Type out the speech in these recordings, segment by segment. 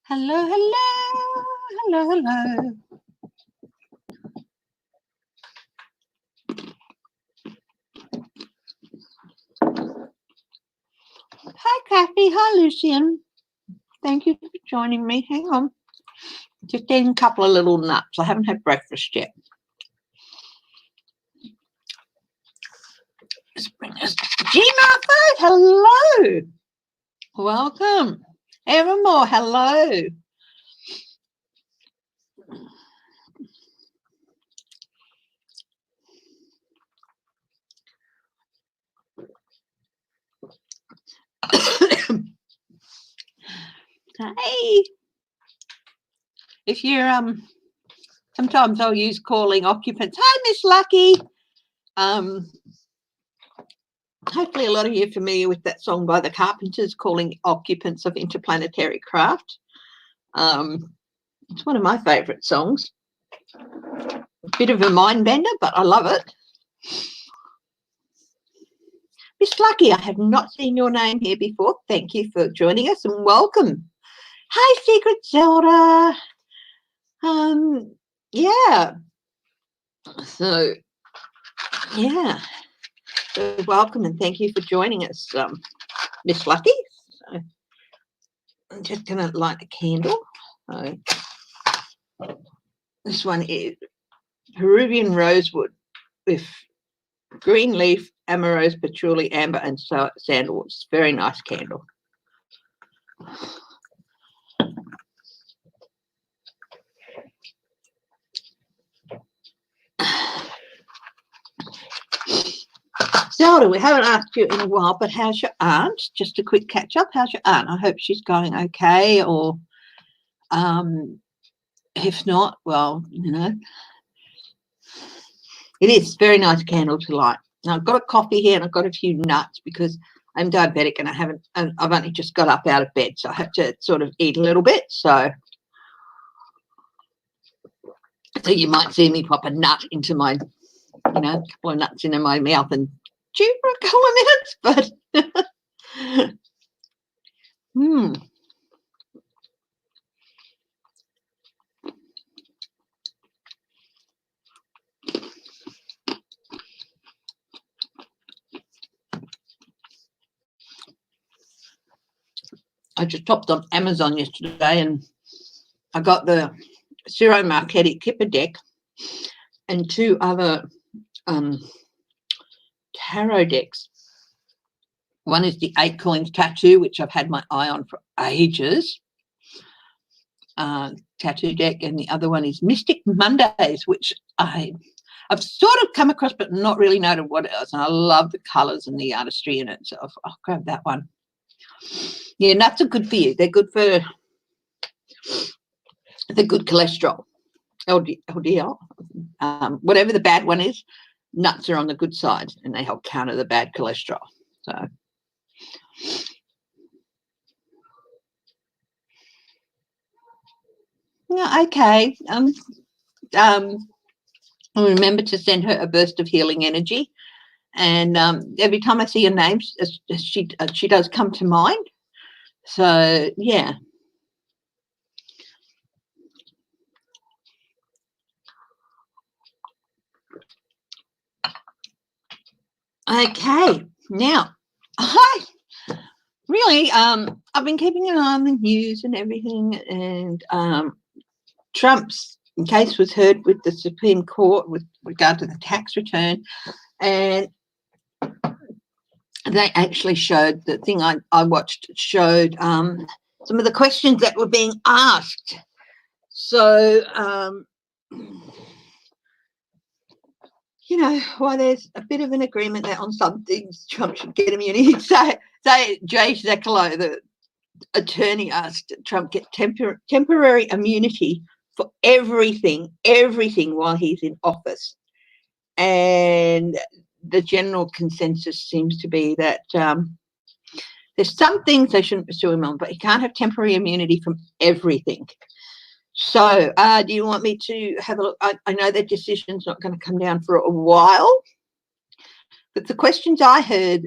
Hello, hello, hello, hello. Hi, Kathy. Hi, Lucian. Thank you for joining me. Hang on. Just eating a couple of little nuts. I haven't had breakfast yet. Let's bring this. G. Martha, hello. Welcome. Evermore, hello. Hey. If you're sometimes I'll use calling occupants. Hi, Miss Lucky. Hopefully a lot of you are familiar with that song by the Carpenters, Calling Occupants of Interplanetary Craft. It's one of my favourite songs. A bit of a mind bender, but I love it. Miss Lucky, I have not seen your name here before. Thank you for joining us and welcome. Hi, Secret Zelda. Yeah. So, yeah. So welcome and thank you for joining us, Miss Lucky. So I'm just going to light a candle. So this one is Peruvian rosewood with green leaf, amarose, patchouli, amber, and sandalwood. It's a very nice candle. Zelda, we haven't asked you in a while, but how's your aunt? Just a quick catch up. How's your aunt? I hope she's going okay, or if not, well, you know, it is very nice candle to light. Now I've got a coffee here and I've got a few nuts because I'm diabetic and I've only just got up out of bed, so I have to sort of eat a little bit. So you might see me pop a nut into my, you know, a couple of nuts into my mouth and chew for a couple of minutes, but I just topped on Amazon yesterday and I got the Ciro Marchetti Kipper deck and two other tarot decks. One is the 8 Coins Tattoo, which I've had my eye on for ages, tattoo deck, and the other one is Mystic Mondays, which I've sort of come across but not really noted what it is, and I love the colours and the artistry in it, so I'll grab that one. Yeah, nuts are good for you. They're good for the good cholesterol, LDL, whatever the bad one is. Nuts are on the good side and they help counter the bad cholesterol. So yeah, okay. I'll remember to send her a burst of healing energy, and every time I see her name, she does come to mind. So yeah. Okay, now I've been keeping an eye on the news and everything, and Trump's case was heard with the Supreme Court with regard to the tax return, and they actually showed, the thing I watched showed some of the questions that were being asked. So you know, while there's a bit of an agreement that on some things Trump should get immunity, say Jay Sekulow, the attorney, asked Trump get temporary immunity for everything while he's in office. And the general consensus seems to be that there's some things they shouldn't pursue him on, but he can't have temporary immunity from everything. So do you want me to have a look? I know that decision's not going to come down for a while, but the questions I heard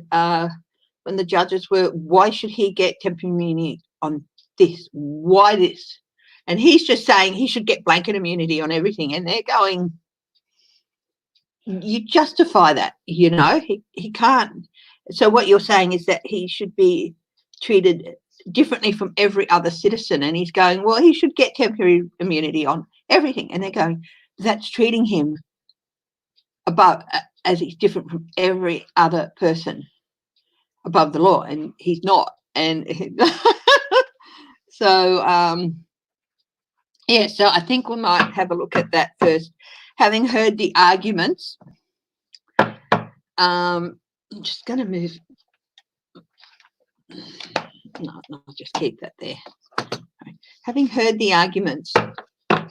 when the judges were, why should he get temporary immunity on this? Why this? And he's just saying he should get blanket immunity on everything. And they're going, you justify that, you know, he can't. So what you're saying is that he should be treated differently from every other citizen. And he's going, well, he should get temporary immunity on everything. And they're going, that's treating him above, as he's different from every other person above the law. And he's not. And so, yeah, so I think we might have a look at that first. Having heard the arguments, I'm just going to move. No, I'll just keep that there. Having heard the arguments,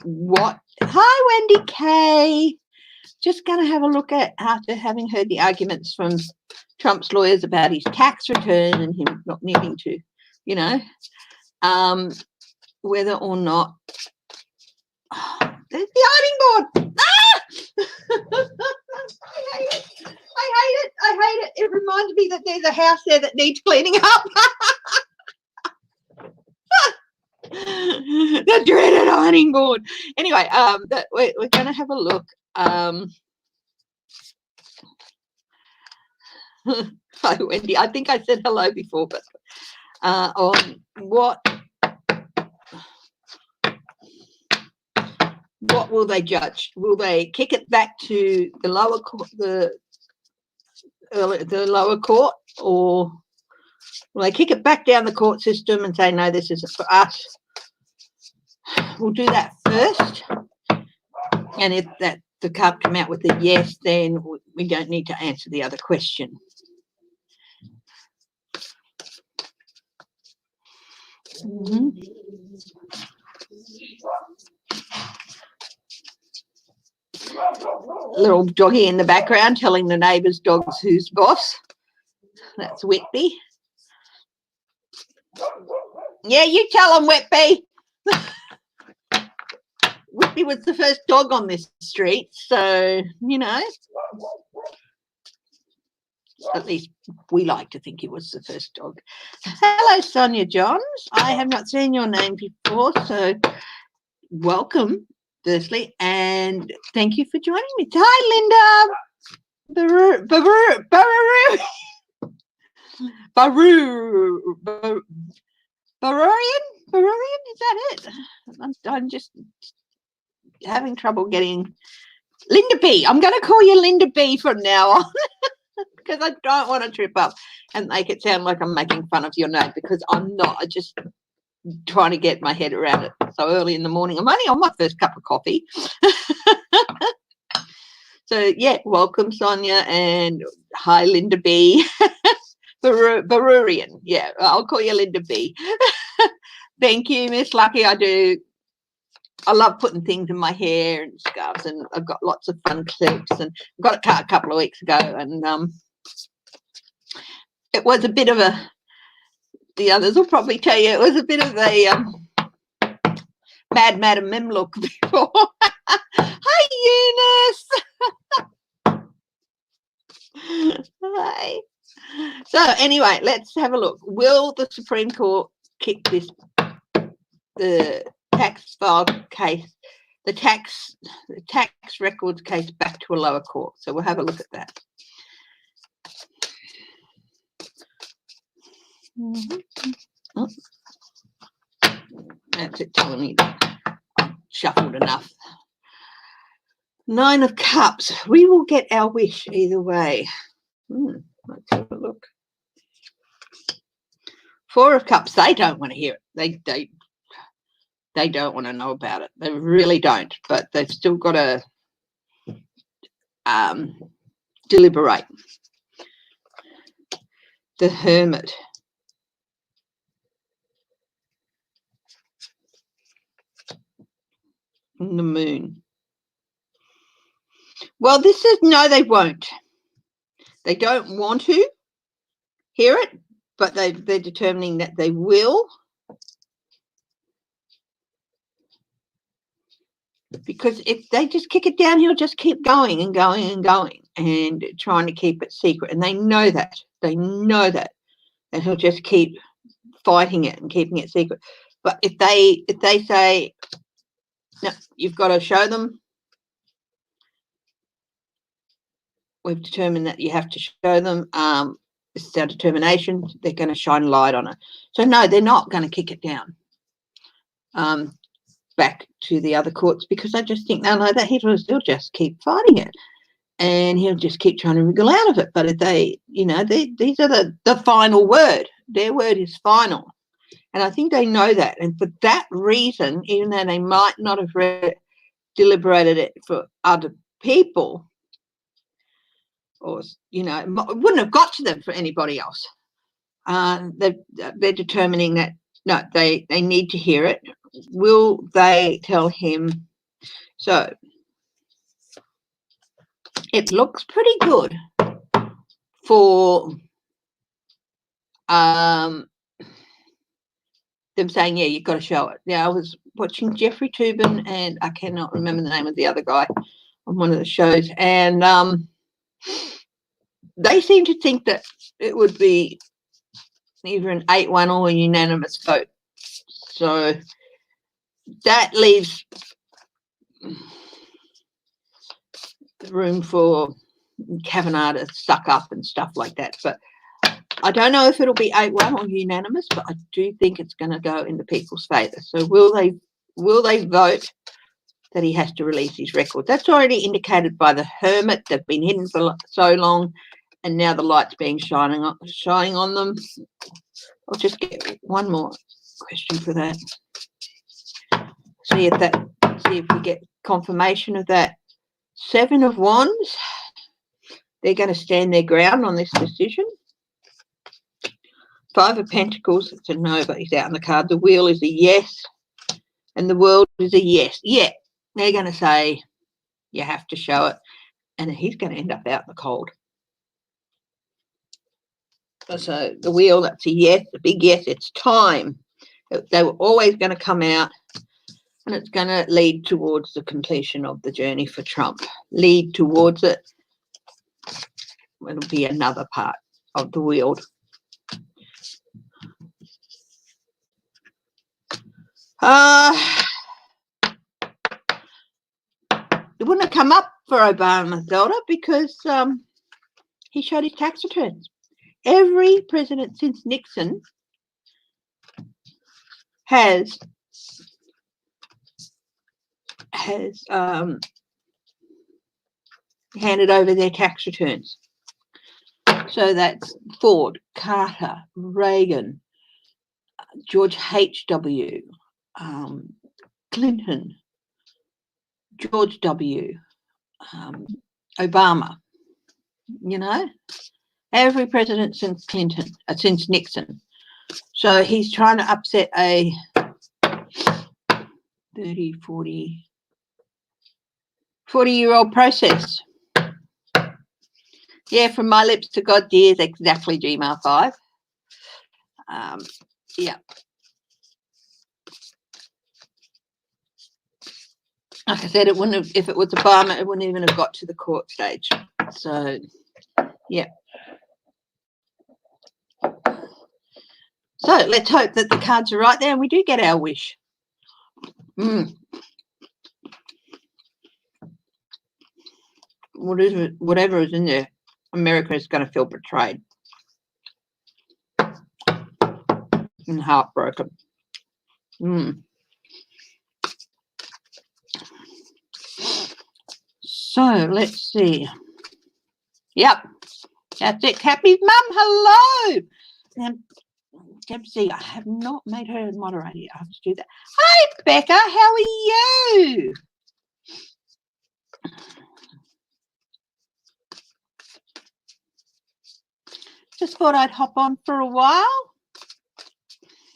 what? Hi, Wendy Kay. Just going to have a look at, after having heard the arguments from Trump's lawyers about his tax return and him not needing to, you know, whether or not. Oh, there's the ironing board. Ah! I hate it. I hate it. It reminds me that there's a house there that needs cleaning up. The dreaded ironing board. Anyway, we're going to have a look. Hi, Wendy. I think I said hello before, but on what will they judge? Will they kick it back to the lower court, the lower court, or will they kick it back down the court system and say, no, this isn't for us? We'll do that first. And if that the CARP come out with a yes, then we don't need to answer the other question. Little doggy in the background telling the neighbours' dogs who's boss. That's Whitby. Yeah, you tell them, Whitby. Whitby was the first dog on this street, so, you know, at least we like to think he was the first dog. Hello, Sonia Johns. I have not seen your name before, so welcome, firstly, and thank you for joining me. Hi, Linda. Barurian, is that it? I'm just having trouble getting Linda B. I'm going to call you Linda B from now on because I don't want to trip up and make it sound like I'm making fun of your name, because I'm not. I just trying to get my head around it so early in the morning. I'm only on my first cup of coffee. So, yeah, welcome, Sonia, and hi, Linda B. Barurian. Yeah, I'll call you Linda B. Thank you, Miss Lucky. I love putting things in my hair and scarves, and I've got lots of fun clips, and I got it cut a couple of weeks ago, and it was a bit of a, the others will probably tell you, it was a bit of a Mad Madam Mim look before. Hi, Eunice. Hi. So anyway, let's have a look. Will the Supreme Court kick the tax file case, the tax records case back to a lower court? So we'll have a look at that. Oh, that's it telling me that I've shuffled enough. 9 of Cups. We will get our wish either way. Let's have a look. 4 of Cups. They don't want to hear it. They don't want to know about it. They really don't. But they've still got to deliberate. The Hermit. And the Moon. Well, this is no, they won't. They don't want to hear it, but they're determining that they will. because if they just kick it down, he'll just keep going and going and going and trying to keep it secret. And they know that. They know that. And he'll just keep fighting it and keeping it secret. But if they say, no, you've got to show them, we've determined that you have to show them, this is our determination, they're going to shine light on it. So no, they're not going to kick it down back to the other courts, because I just think they'll know that he'll just keep fighting it and he'll just keep trying to wriggle out of it. But if they, these are the final word. Their word is final. And I think they know that. And for that reason, even though they might not have deliberated it for other people, or, it wouldn't have got to them for anybody else, they're determining that, no, they need to hear it. Will they tell him? So it looks pretty good for them saying, yeah, you've got to show it. Now, I was watching Jeffrey Toobin, and I cannot remember the name of the other guy on one of the shows, and they seem to think that it would be either an 8-1 or a unanimous vote. So that leaves room for Kavanaugh to suck up and stuff like that. But I don't know if it'll be 8-1 or unanimous, but I do think it's going to go in the people's favour. So will they vote that he has to release his record? That's already indicated by the hermit. They've been hidden for so long, and now the light's being shining on them. I'll just get one more question for that. See if we get confirmation of that. 7 of Wands. They're going to stand their ground on this decision. 5 of Pentacles, it's a no, but he's out on the card. The Wheel is a yes, and the World is a yes. Yeah, they're going to say you have to show it, and he's going to end up out in the cold. So the Wheel, that's a yes, a big yes. It's time. They were always going to come out, and it's going to lead towards the completion of the journey for Trump. Lead towards it. It'll be another part of the Wheel. It wouldn't have come up for Obama, Zelda, because he showed his tax returns. Every president since Nixon has handed over their tax returns. So that's Ford, Carter, Reagan, George H.W., Clinton, George W., Obama, every president since since Nixon. So he's trying to upset a 30, 40-year-old process. Yeah, from my lips to God's ears, exactly, Gmail 5. Yeah. Like I said, it wouldn't have, if it was Obama, it wouldn't even have got to the court stage. So, yeah. So let's hope that the cards are right there and we do get our wish. Whatever is in there, America is going to feel betrayed and heartbroken. So let's see. Yep, that's it. Cappy's mum, hello. Now, Debsy, I have not made her a moderator. I have to do that. Hi, Becca, how are you? Just thought I'd hop on for a while.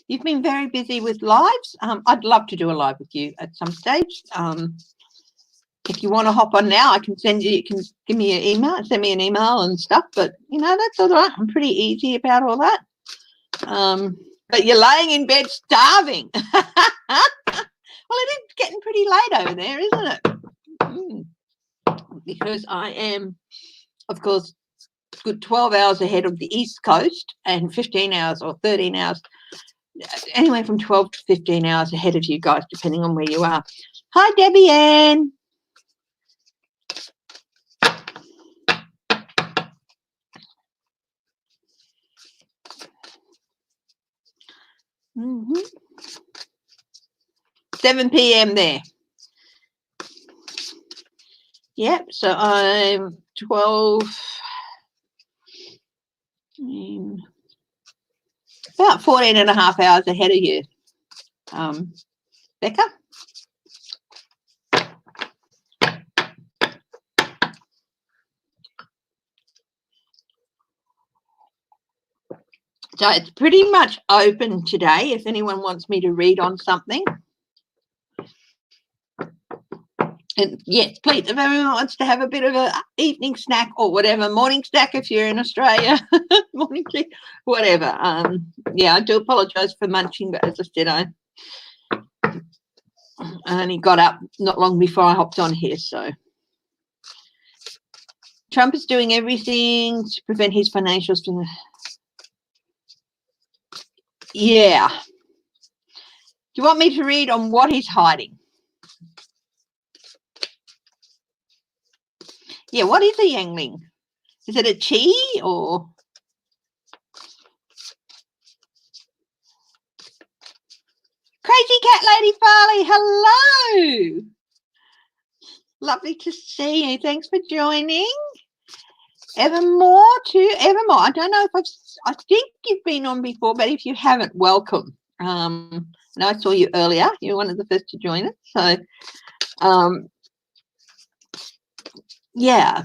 You've been very busy with lives. I'd love to do a live with you at some stage. If you want to hop on now, I can send you can give me an email, send me an email and stuff. But, that's all right. I'm pretty easy about all that. But you're laying in bed starving. Well, it is getting pretty late over there, isn't it? Because I am, of course, good 12 hours ahead of the East Coast and 15 hours or 13 hours, anywhere from 12 to 15 hours ahead of you guys, depending on where you are. Hi, Debbie Ann. Mm-hmm. 7 p.m. there. Yep, so I'm 12, about 14 and a half hours ahead of you, Becca. So it's pretty much open today if anyone wants me to read on something. And yes, please, if everyone wants to have a bit of an evening snack or whatever, morning snack if you're in Australia, morning tea, whatever. Yeah, I do apologise for munching, but as I said, I only got up not long before I hopped on here. So Trump is doing everything to prevent his financials from... Yeah. Do you want me to read on what he's hiding? Yeah, what is a yangling? Is it a chi or... Crazy Cat Lady Farley, hello. Lovely to see you. Thanks for joining. Evermore too. Evermore. I don't know if I think you've been on before, but if you haven't, welcome. And I saw you earlier. You're one of the first to join us. So, yeah.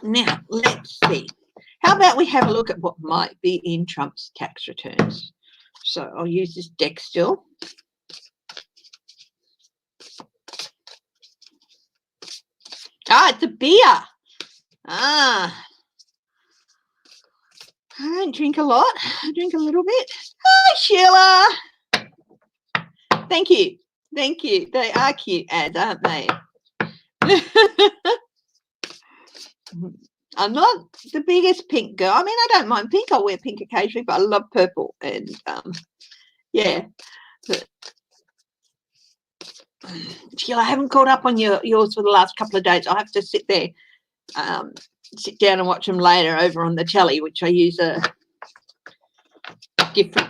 Now, let's see. How about we have a look at what might be in Trump's tax returns? So I'll use this deck still. Ah, it's a beer. Ah. I don't drink a lot. I drink a little bit. Hi, Sheila. Thank you. Thank you. They are cute ads, aren't they? I'm not the biggest pink girl. I mean, I don't mind pink. I'll wear pink occasionally, but I love purple. And, yeah. But, Sheila, I haven't caught up on yours for the last couple of days. I'll have to sit there, sit down and watch them later over on the telly, which I use a different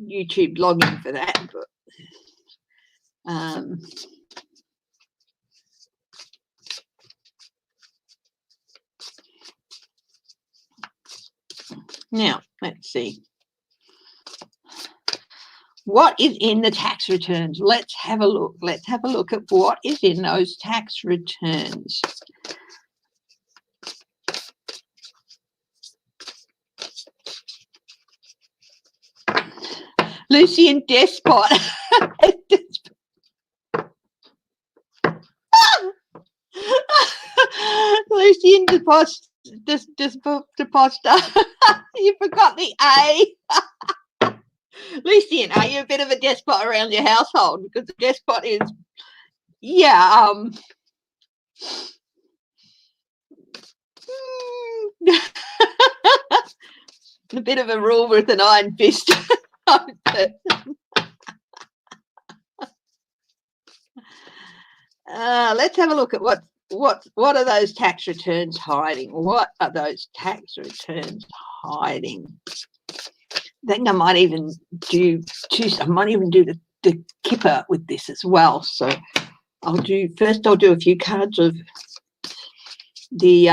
YouTube login for that. But, now, let's see. What is in the tax returns? Let's have a look. Let's have a look at what is in those tax returns. Lucy and Despot. Lucy and Deposter. You forgot the A. Lucian, are you a bit of a despot around your household? Because the despot is, yeah, a bit of a rule with an iron fist. Let's have a look at what are those tax returns hiding? What are those tax returns hiding? I think I might even do the kipper with this as well. So I'll do a few cards of the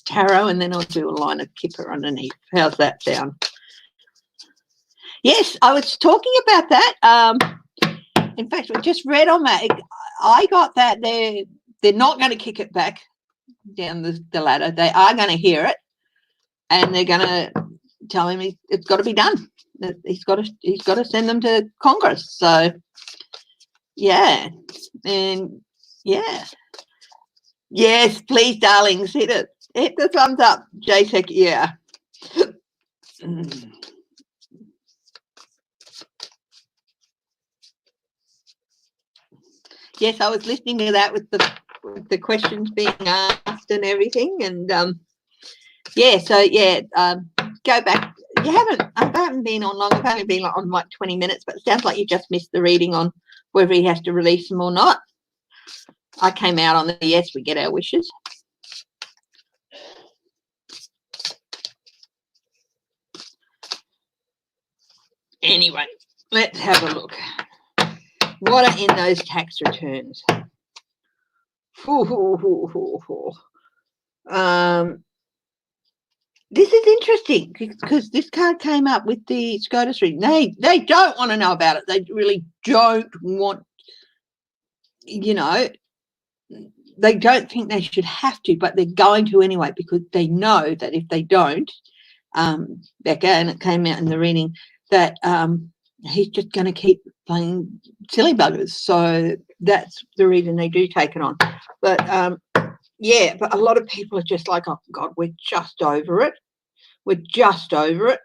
tarot, and then I'll do a line of kipper underneath. How's that sound? Yes, I was talking about that. In fact, I just read on that. I got that they're not going to kick it back down the ladder. They are going to hear it. And they're going to tell him it's got to be done. He's got to send them to Congress. So, yeah, and yeah, yes, please, darlings, hit the thumbs up, JTech. Yeah. yes, I was listening to that with the questions being asked and everything, and yeah, so yeah, go back. I haven't been on long. I've only been on like 20 minutes, but it sounds like you just missed the reading on whether he has to release them or not. I came out on the yes, we get our wishes. Anyway, let's have a look. What are in those tax returns? This is interesting because this card came up with the SCOTUS reading. They don't want to know about it. They really don't want, you know, they don't think they should have to, but they're going to anyway because they know that if they don't, Becca, and it came out in the reading, that he's just going to keep playing silly buggers. So that's the reason they do take it on. But yeah, but a lot of people are just like, oh God, we're just over it. We're just over it.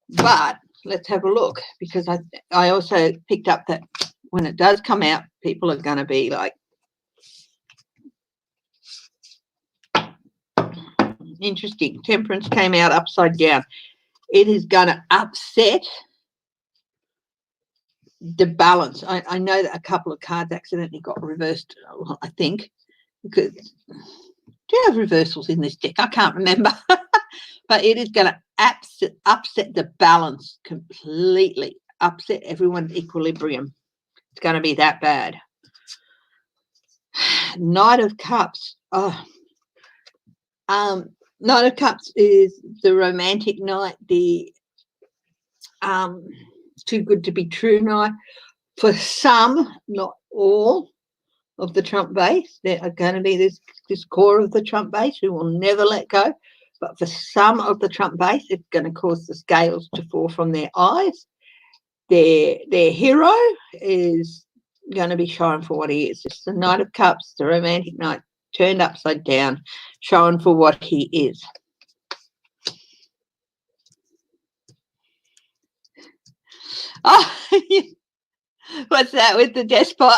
But let's have a look, because I also picked up that when it does come out, people are going to be like, interesting. Temperance came out upside down. It is going to upset the balance. I know that a couple of cards accidentally got reversed, I think. Because, do you have reversals in this deck? I can't remember. But it is going to upset the balance completely, upset everyone's equilibrium. It's going to be that bad. Knight of Cups. Oh, Knight of Cups is the romantic knight, the too good to be true knight. For some, not all of the Trump base, there are going to be this core of the Trump base who will never let go. But for some of the Trump base, it's going to cause the scales to fall from their eyes. Their hero is going to be shown for what he is. It's the Knight of Cups, the romantic knight, turned upside down, shown for what he is. Oh, what's that with the despot?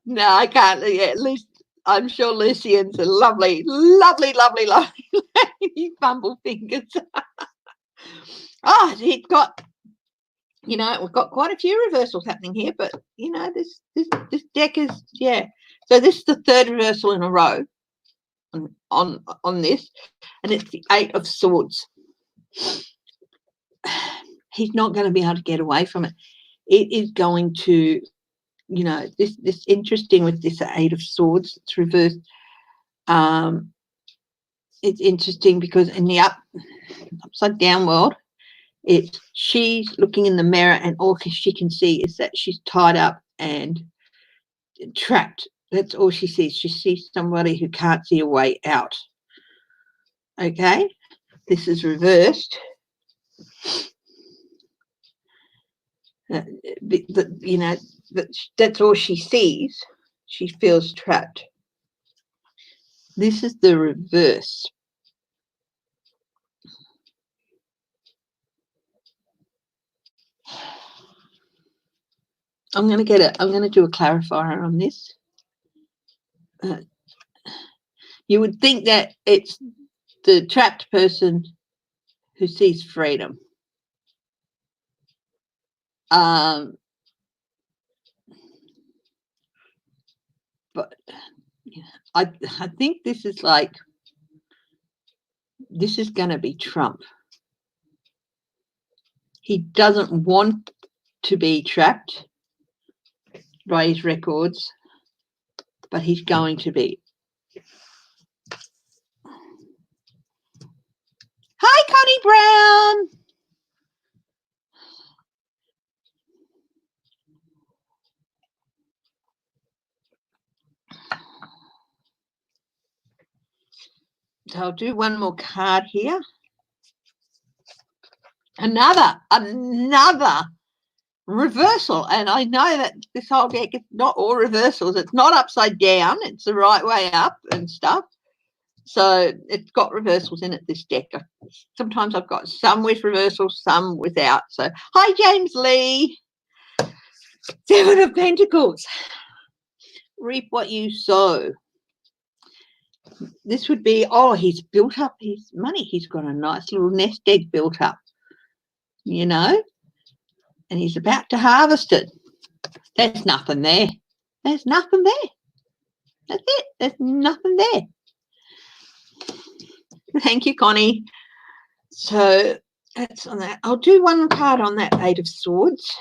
No, I can't. Yeah, I'm sure Lucian's a lovely, lovely, lovely, lovely lady. Bumble fingers. Oh, he's got, you know, we've got quite a few reversals happening here, but you know, this deck is, yeah. So this is the third reversal in a row on this, and it's the 8 of Swords. He's not going to be able to get away from it. It is going to, you know, this interesting with this 8 of Swords. It's reversed. It's interesting because in the upside down world, she's looking in the mirror and all she can see is that she's tied up and trapped. That's all she sees. She sees somebody who can't see a way out. Okay, this is reversed. You know, that's all she sees. She feels trapped. This is the reverse. I'm going to do a clarifier on this. You would think that it's the trapped person who sees freedom. But I think this is like, this is going to be Trump. He doesn't want to be trapped by his records, but he's going to be. Hi, Connie Brown. So I'll do one more card here. Another reversal. And I know that this whole deck is not all reversals. It's not upside down. It's the right way up and stuff. So it's got reversals in it, this deck. Sometimes I've got some with reversals, some without. So, hi, James Lee. 7 of Pentacles. Reap what you sow. This would be, oh, he's built up his money. He's got a nice little nest egg built up, you know, and he's about to harvest it. There's nothing there. There's nothing there. That's it. There's nothing there. Thank you, Connie. So that's on that. I'll do one card on that 8 of Swords.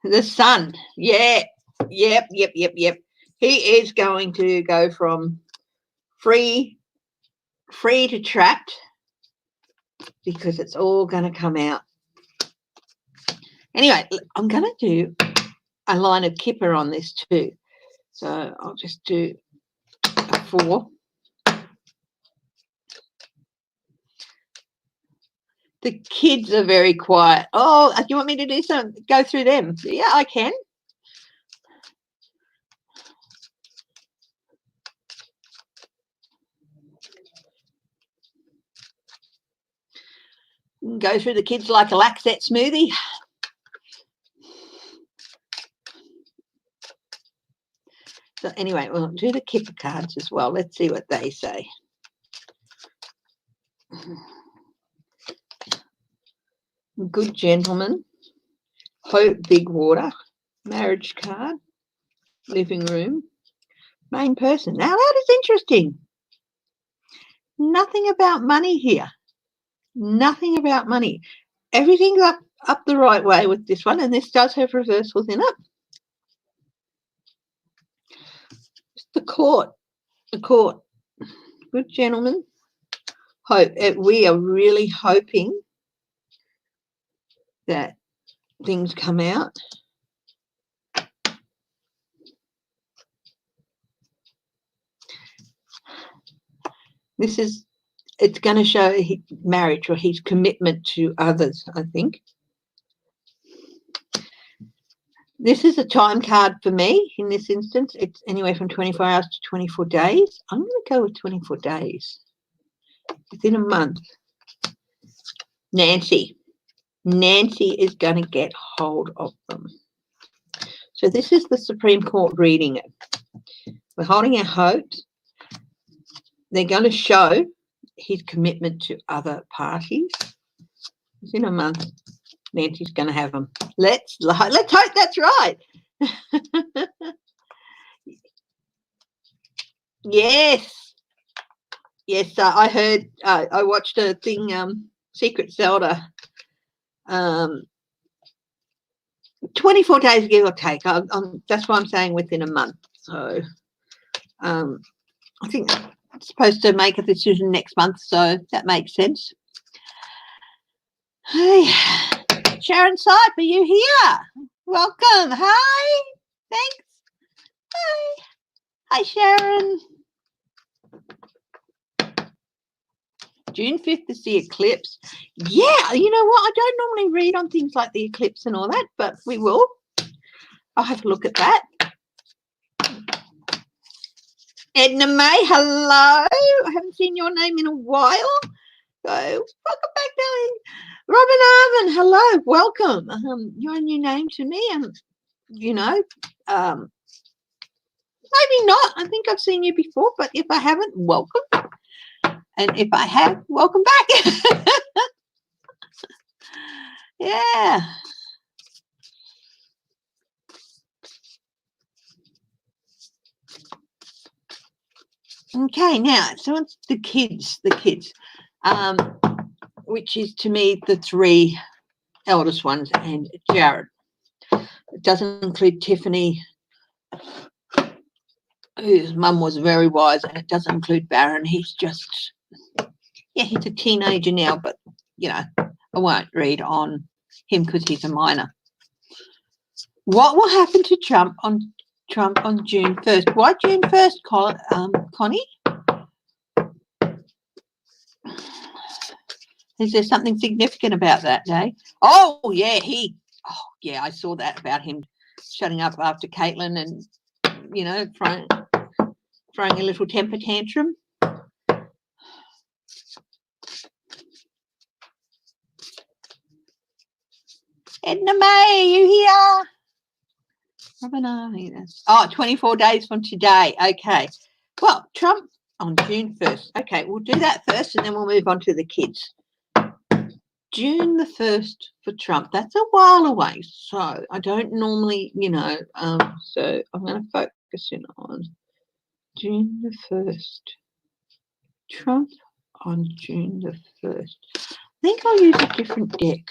The Sun. Yeah. Yep. He is going to go from free to trapped, because it's all going to come out. Anyway, I'm going to do a line of Kipper on this too. So I'll just do a 4. The kids are very quiet. Oh, do you want me to do some? Go through them? Yeah, I can. Go through the kids like a Laxette smoothie. So anyway, we'll do the Kipper cards as well. Let's see what they say. Good gentleman. Hope, big water. Marriage card. Living room. Main person. Now that is interesting. Nothing about money here. Nothing about money. Everything's up the right way with this one, and this does have reversals in it. The court. Good gentleman. Hope. We are really hoping that things come out. It's going to show his marriage or his commitment to others, I think. This is a time card for me in this instance. It's anywhere from 24 hours to 24 days. I'm going to go with 24 days. Within a month. Nancy is going to get hold of them. So this is the Supreme Court reading it. We're holding our hopes. They're going to show his commitment to other parties. Within a month, Nancy's going to have them. Let's hope that's right. Yes. I heard. I watched a thing. Secret Zelda. 24 days, give or take. That's why I'm saying within a month. So, I think I'm supposed to make a decision next month, so that makes sense. Hey, Sharon Sipe, are you here? Welcome. Hi. Thanks. Hi, Sharon. June 5th is the eclipse. Yeah, you know what? I don't normally read on things like the eclipse and all that, but we will. I'll have a look at that. Edna May, hello. I haven't seen your name in a while. So welcome back, darling. Robin Arvin, hello, welcome. You're a new name to me, and maybe not. I think I've seen you before, but if I haven't, welcome. And if I have, welcome back. Yeah. Okay, now, so it's the kids, which is to me the 3 eldest ones and Jared. It doesn't include Tiffany, whose mum was very wise, and it doesn't include Baron. He's just, he's a teenager now, but, I won't read on him because he's a minor. What will happen to Trump on June 1st? Why June 1st, Connie? Is there something significant about that day? Oh, yeah, I saw that about him shutting up after Caitlin and, throwing a little temper tantrum. Edna May, you here? Oh, 24 days from today. Okay. Well, Trump on June 1st. Okay, we'll do that first and then we'll move on to the kids. June the 1st for Trump. That's a while away. So I don't normally, so I'm going to focus in on June the 1st. Trump on June the 1st. I think I'll use a different deck.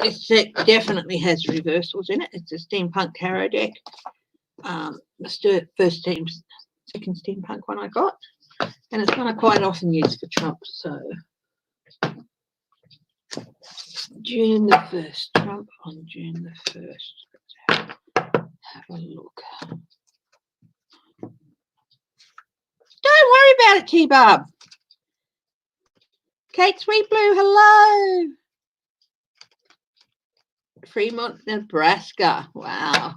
This deck definitely has reversals in it. It's a steampunk tarot deck. The second steampunk one I got, and it's one I quite often use for Trump. So June the 1st, Trump on June the 1st. Let's have a look. Don't worry about it, T-Bob. Kate Sweet Blue, hello. Fremont, Nebraska. Wow.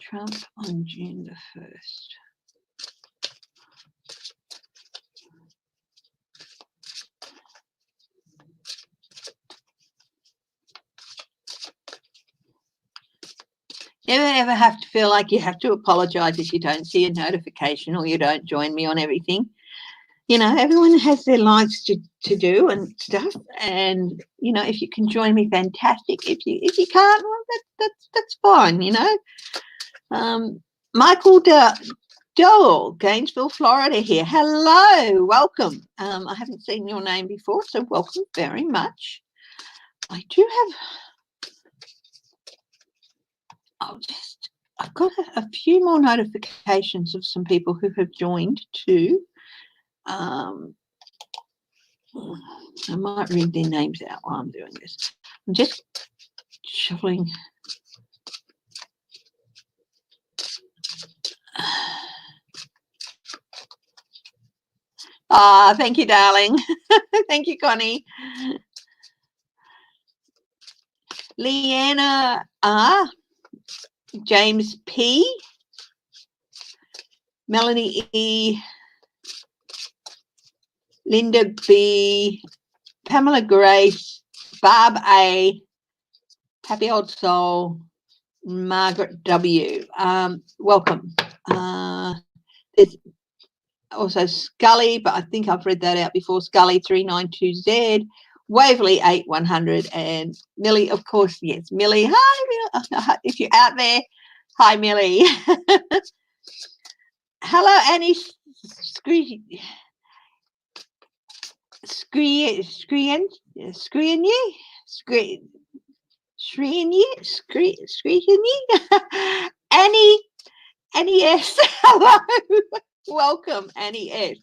Trump on June the 1st. Never ever have to feel like you have to apologize if you don't see a notification or you don't join me on everything. Everyone has their lives to do and stuff. And, if you can join me, fantastic. If you can't, well, that's fine, Michael Dole, Gainesville, Florida here. Hello, welcome. I haven't seen your name before, so welcome very much. I do have... I've got a few more notifications of some people who have joined too. I might read their names out while I'm doing this. I'm just shuffling. Thank you, darling. Thank you, Connie. Leanna R. James P. Melanie E. Linda B. Pamela Grace. Barb A. Happy Old Soul. Margaret W. Welcome. There's also Scully, but I think I've read that out before. Scully 392Z. Waverly 8100 and Millie, of course, yes, Millie. Hi, Millie. If you're out there, hi, Millie. Hello, Annie Annie S. Hello, welcome, Annie S.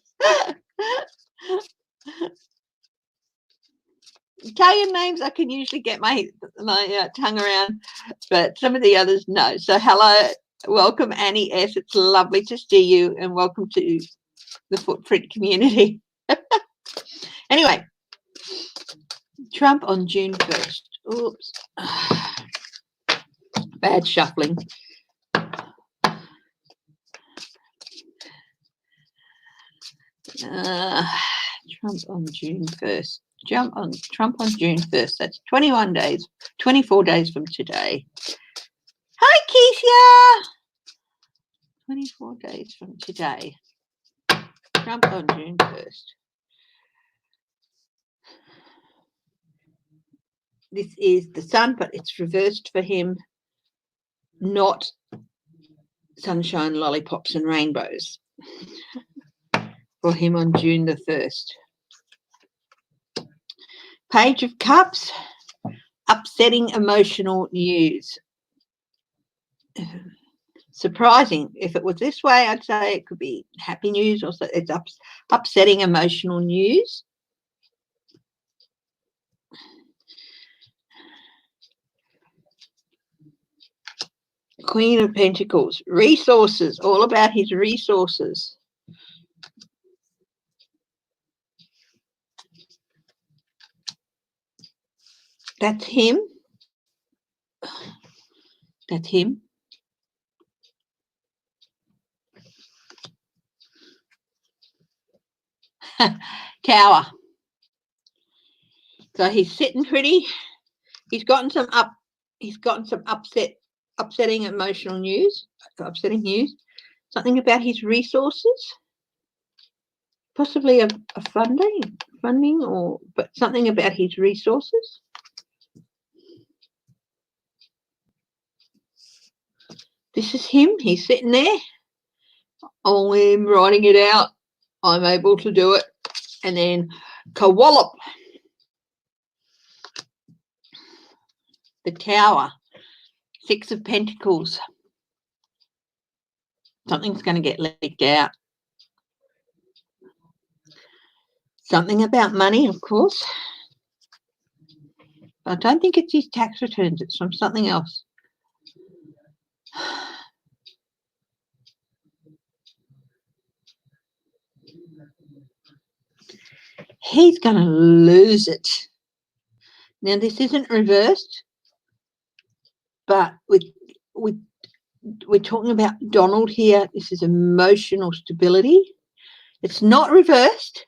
Italian names I can usually get my tongue around, but some of the others no. So hello, welcome Annie S. It's lovely to see you and welcome to the Footprint community. Anyway, Trump on June 1st. Oops. Bad shuffling. Trump on June 1st. Trump on June 1st. That's 24 days from today. Hi, Keisha. 24 days from today. Trump on June 1st. This is the sun, but it's reversed for him. Not sunshine, lollipops, and rainbows. For him on June the 1st. Page of Cups, upsetting emotional news. Surprising. If it was this way, I'd say it could be happy news, or it's upsetting emotional news. Queen of Pentacles, resources, all about his resources. That's him. That's him. Tower. So he's sitting pretty. He's gotten some upsetting emotional news, upsetting news. Something about his resources, possibly a funding, but something about his resources. This is him. He's sitting there. Oh, I'm writing it out. I'm able to do it. And then Kawallop. The Tower. 6 of Pentacles. Something's going to get leaked out. Something about money, of course. I don't think it's his tax returns. It's from something else. He's going to lose it. Now, this isn't reversed, but we're talking about Donald here. This is emotional stability. It's not reversed,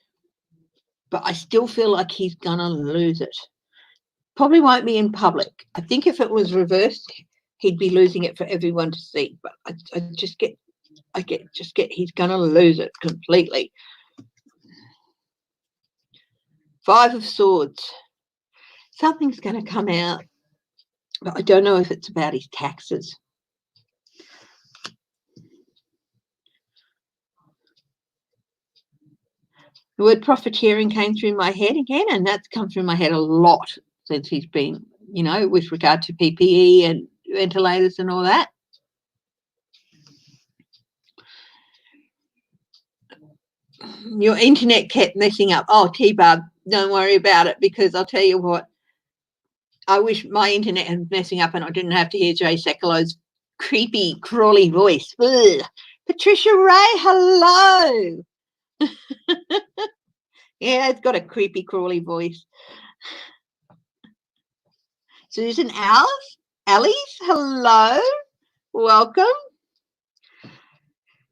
but I still feel like he's going to lose it. Probably won't be in public. I think if it was reversed, he'd be losing it for everyone to see. But I just get he's going to lose it completely. 5 of Swords. Something's going to come out, but I don't know if it's about his taxes. The word profiteering came through my head again, and that's come through my head a lot since he's been, with regard to PPE and ventilators and all that. Your internet kept messing up. Oh, T-Bub, don't worry about it, because I'll tell you what, I wish my internet was messing up and I didn't have to hear Jay Sekulow's creepy, crawly voice. Ugh. Patricia Ray, hello. Yeah, it's got a creepy, crawly voice. Susan Alice, hello. Welcome.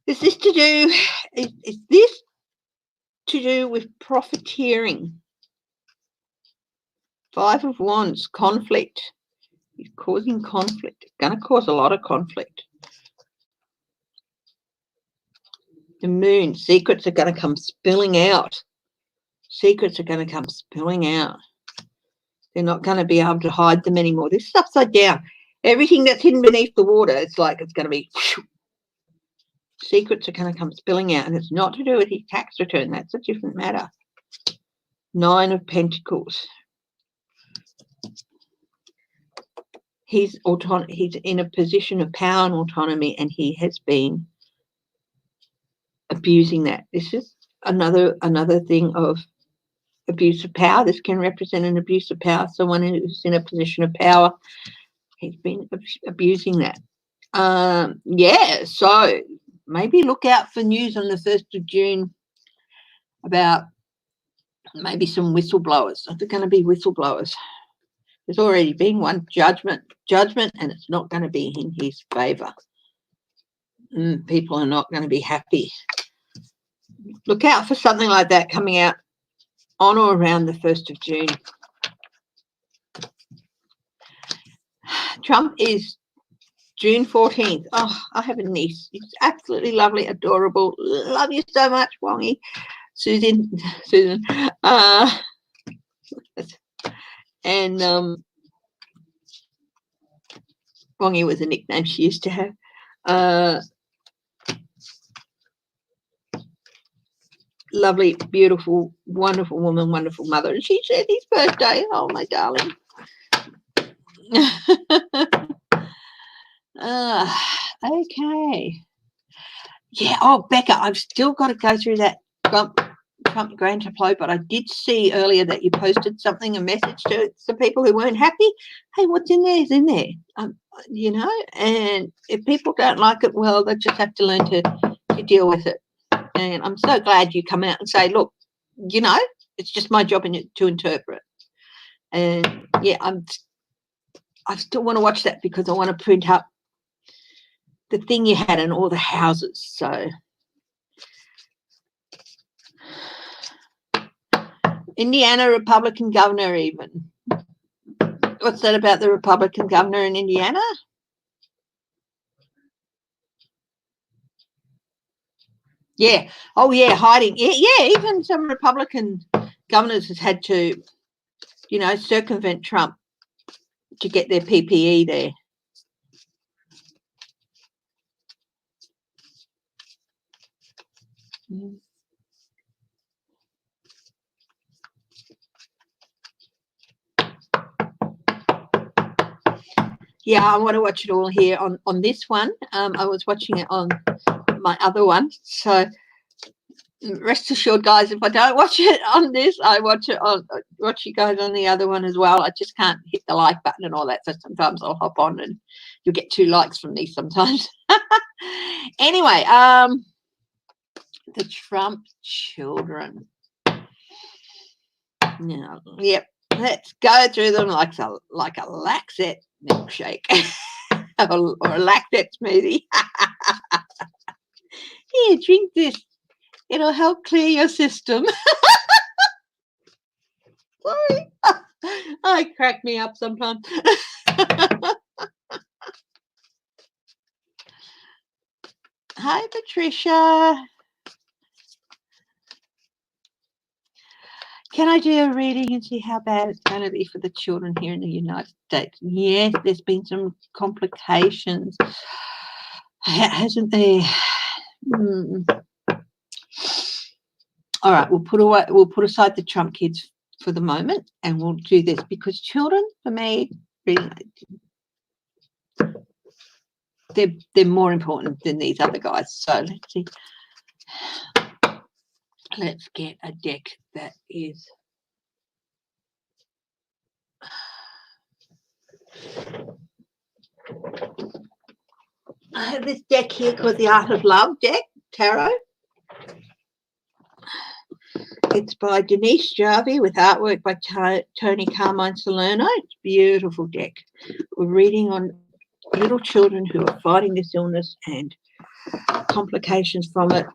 Is this to do with profiteering? 5 of Wands, conflict. He's causing conflict. It's going to cause a lot of conflict. The Moon, secrets are going to come spilling out. Secrets are going to come spilling out. They're not going to be able to hide them anymore. This is upside down. Everything that's hidden beneath the water, it's like it's going to be... Secrets are going to come spilling out, and it's not to do with his tax return. That's a different matter. 9 of Pentacles. He's in a position of power and autonomy, and he has been abusing that. This is another thing of abuse of power. This can represent an abuse of power. Someone who's in a position of power, he's been abusing that. Yeah, so maybe look out for news on the 1st of June about maybe some whistleblowers. Are there going to be whistleblowers? There's already been one judgment, and it's not going to be in his favour. People are not going to be happy. Look out for something like that coming out on or around the 1st of June. Trump is June 14th. Oh, I have a niece. It's absolutely lovely, adorable. Love you so much, Wongy. Susan. And Wongy was a nickname she used to have. Lovely, beautiful, wonderful woman, wonderful mother. And she said his birthday. Oh, my darling. Okay. Yeah. Oh, Becca, I've still got to go through that Trump grand tableau, but I did see earlier that you posted something, a message to some people who weren't happy. Hey, what's in there is in there. and if people don't like it, well, they just have to learn to deal with it. And I'm so glad you come out and say, look, it's just my job to interpret. And yeah, I still want to watch that because I want to print up the thing you had in all the houses. So Indiana Republican governor, even. What's that about the Republican governor in Indiana? Yeah. Oh, yeah, hiding. Yeah, even some Republican governors has had to, circumvent Trump to get their PPE there. Yeah, I want to watch it all here on this one. I was watching it on my other one. So rest assured, guys, if I don't watch it on this, I watch you guys on the other one as well. I just can't hit the like button and all that. So sometimes I'll hop on and you'll get 2 likes from these sometimes. Anyway, the Trump children. Now, yep, let's go through them like a Laxette milkshake or a Laxette smoothie. Here, drink this. It'll help clear your system. Sorry. I crack me up sometimes. Hi, Patricia. Can I do a reading and see how bad it's going to be for the children here in the United States? Yes, there's been some complications, hasn't there? All right, we'll put aside the Trump kids for the moment, and we'll do this because children, for me, they're more important than these other guys. So let's see. Let's get a deck that is I have this deck here called the Art of Love deck, tarot. It's by Denise Jarvie with artwork by Tony Carmine Salerno. It's a beautiful deck. We're reading on little children who are fighting this illness and complications from it.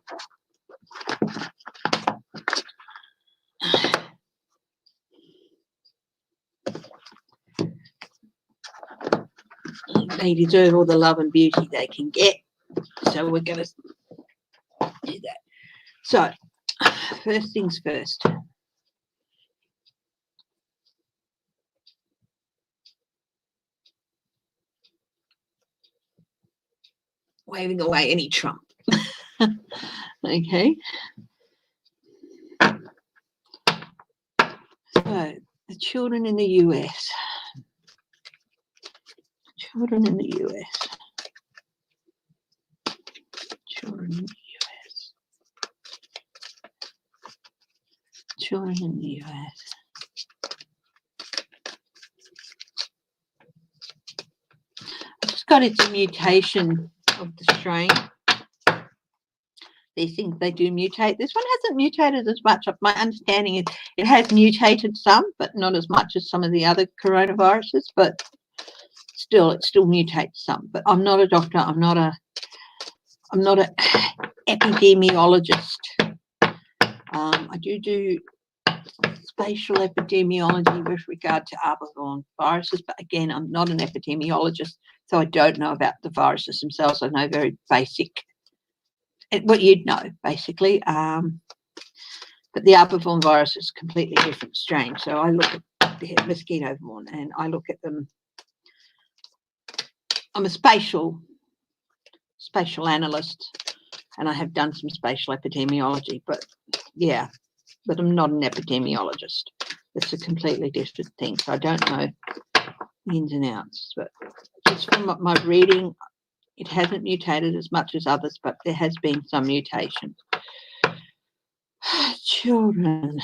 They deserve all the love and beauty they can get. So we're going to do that. So, first things first. Waving away any Trump. Okay. So, the children in the US. Children in the US. Children in the US. Children in the US. I just got it's a mutation of the strain. These things, they do mutate. This one hasn't mutated as much. My understanding is it has mutated some, but not as much as some of the other coronaviruses, but still, it still mutates some. But I'm not a doctor. I'm not an epidemiologist. I do spatial epidemiology with regard to airborne viruses, but again, I'm not an epidemiologist, so I don't know about the viruses themselves. I know very basic, what you'd know, basically. But the airborne virus is a completely different strain. So I look at the mosquito-borne and I look at them. I'm a spatial analyst, and I have done some spatial epidemiology, but yeah, but I'm not an epidemiologist. It's a completely different thing. So I don't know the ins and outs, but just from my reading, it hasn't mutated as much as others, but there has been some mutation. Children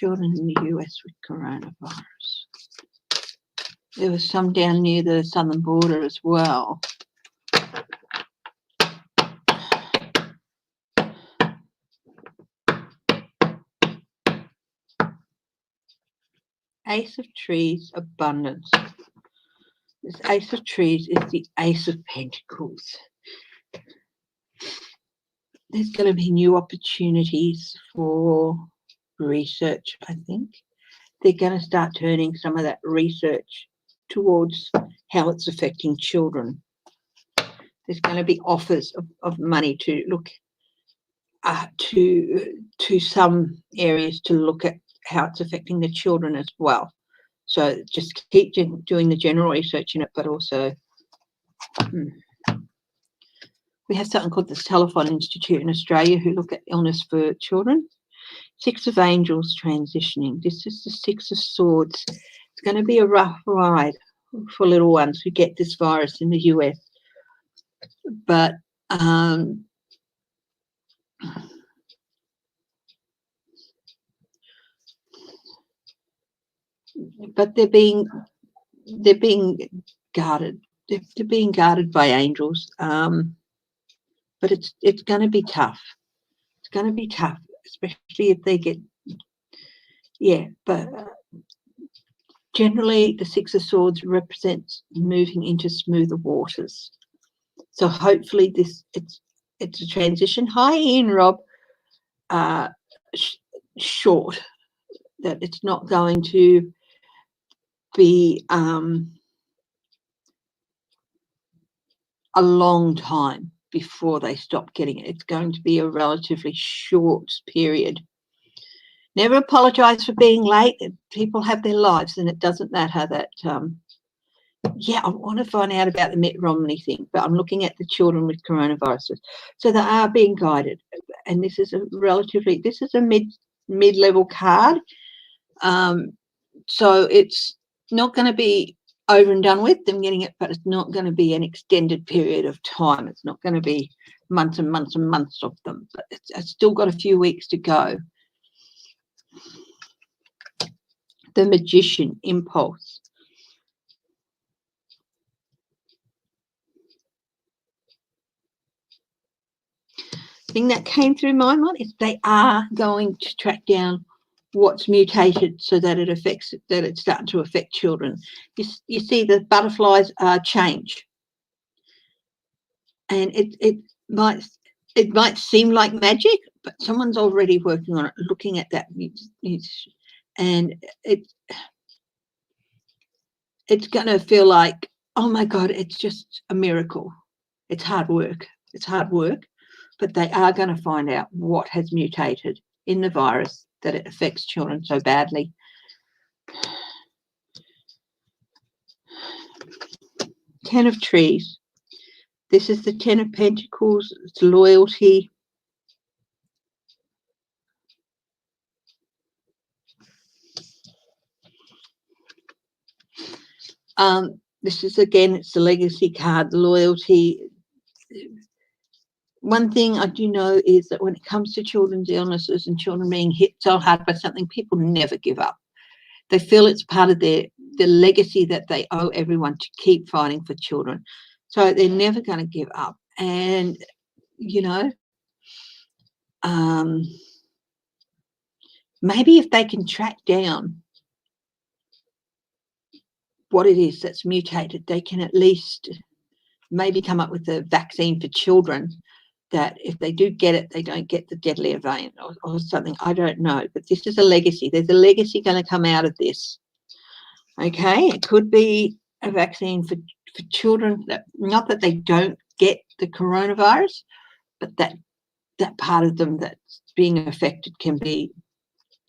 in the US with coronavirus. There was some down near the southern border as well. Ace of Trees, abundance. This Ace of Trees is the Ace of Pentacles. There's going to be new opportunities for research, I think. They're going to start turning some of that research towards how it's affecting children. There's going to be offers of money to look to some areas to look at how it's affecting the children as well. So just keep doing the general research in it, but also we have something called the Telephone Institute in Australia who look at illness for children. Six of Angels transitioning. This is the Six of Swords. It's going to be a rough ride for little ones who get this virus in the US. But they're being guarded. They're being guarded by angels. But it's going to be tough. It's going to be tough, especially if they get, but generally the Six of Swords represents moving into smoother waters. So hopefully it's a transition. Hi, Ian, Rob. Short, that it's not going to be a long time before they stop getting it. It's going to be a relatively short period. Never apologize for being late. People have their lives, and it doesn't matter that. I want to find out about the Mitt Romney thing, but I'm looking at the children with coronaviruses, so they are being guided. And this is a mid-level card, so it's not going to be over and done with them getting it, but it's not going to be an extended period of time. It's not going to be months and months and months of them, but it's still got a few weeks to go. The Magician, impulse. Thing that came through my mind is they are going to track down what's mutated so that it's starting to affect children. You see the butterflies change, and it might seem like magic, but someone's already working on it, looking at that, and it's going to feel like, oh my God, it's just a miracle. It's hard work. But they are going to find out what has mutated in the virus that it affects children so badly. Ten of Trees. This is the Ten of Pentacles. It's loyalty. This is, again, it's the legacy card, loyalty. One thing I do know is that when it comes to children's illnesses and children being hit so hard by something, people never give up. They feel it's part of the legacy that they owe everyone to keep fighting for children. So they're never going to give up. And, maybe if they can track down what it is that's mutated, they can at least maybe come up with a vaccine for children that if they do get it, they don't get the deadly variant or something. I don't know. But this is a legacy. There's a legacy going to come out of this. Okay? It could be a vaccine for children, that not that they don't get the coronavirus, but that part of them that's being affected can be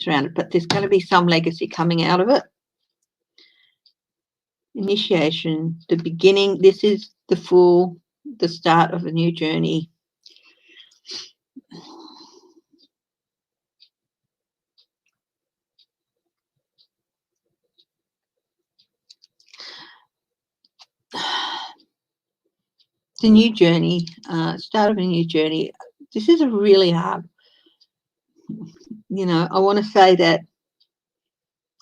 surrounded. But there's going to be some legacy coming out of it. Initiation, the beginning. This is the start of a new journey. The new journey, start of a new journey. This is a really hard, I want to say that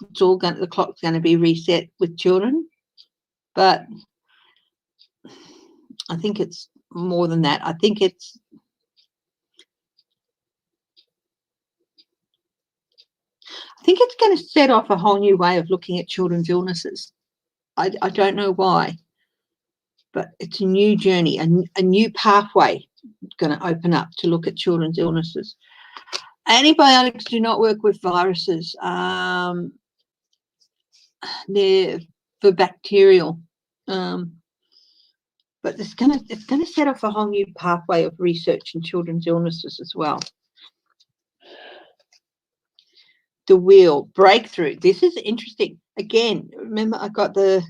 the clock's going to be reset with children, But I think it's more than that. I think it's going to set off a whole new way of looking at children's illnesses. I don't know why, but it's a new journey, a new pathway going to open up to look at children's illnesses. Antibiotics do not work with viruses. They're for bacterial. But it's going to set off a whole new pathway of research in children's illnesses as well. The wheel breakthrough. This is interesting. Again, remember I got the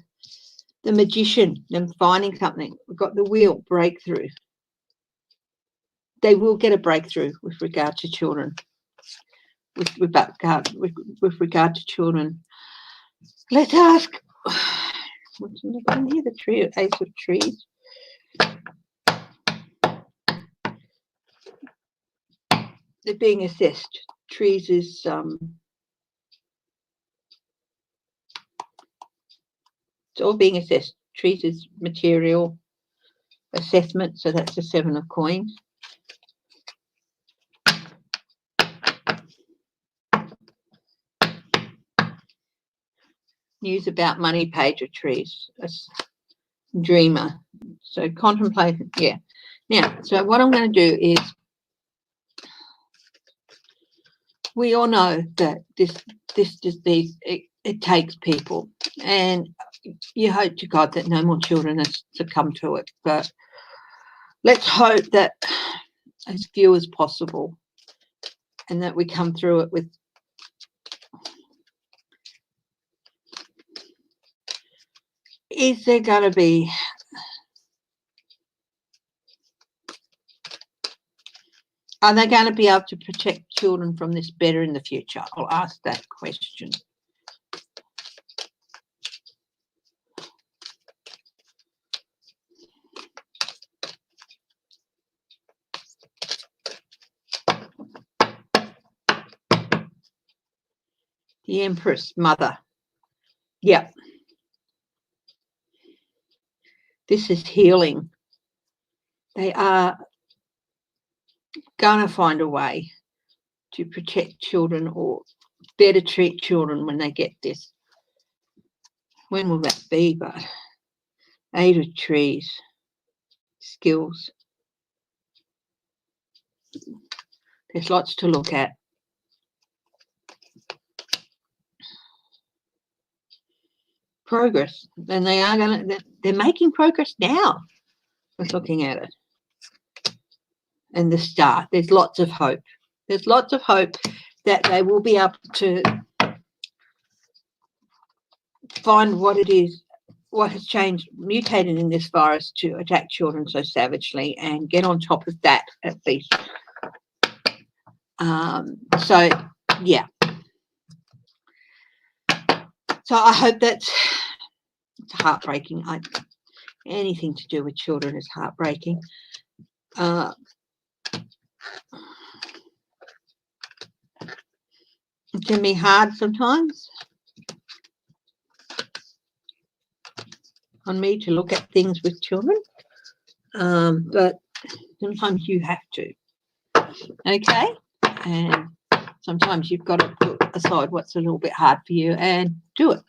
magician, them finding something. We've got the wheel breakthrough. They will get a breakthrough with regard to children. With regard to children. Let's ask. What's in here? The tree, Ace of Trees. They're being assessed. Trees is it's all being assessed. Trees is material assessment, so that's the 7 of coins. News about money, Page of Trees. A dreamer. So contemplation, yeah. Now, so what I'm going to do is, we all know that this disease, it takes people, and you hope to God that no more children have succumbed to it, but let's hope that as few as possible, and that we come through it with is there going to be are they going to be able to protect children from this better in the future? I'll ask that question. The Empress, Mother. Yep. This is healing. They are going to find a way to protect children or better treat children when they get this. When will that be? But 8 of Trees. Skills. There's lots to look at. Progress, and they're making progress now with looking at it. And the Star, there's lots of hope. There's lots of hope that they will be able to find what it is, what has changed, mutated in this virus to attack children so savagely, and get on top of that at least. So yeah. So I hope it's heartbreaking. Anything to do with children is heartbreaking. It can be hard sometimes on me to look at things with children, but sometimes you have to. Okay, and sometimes you've got to put aside what's a little bit hard for you and do it.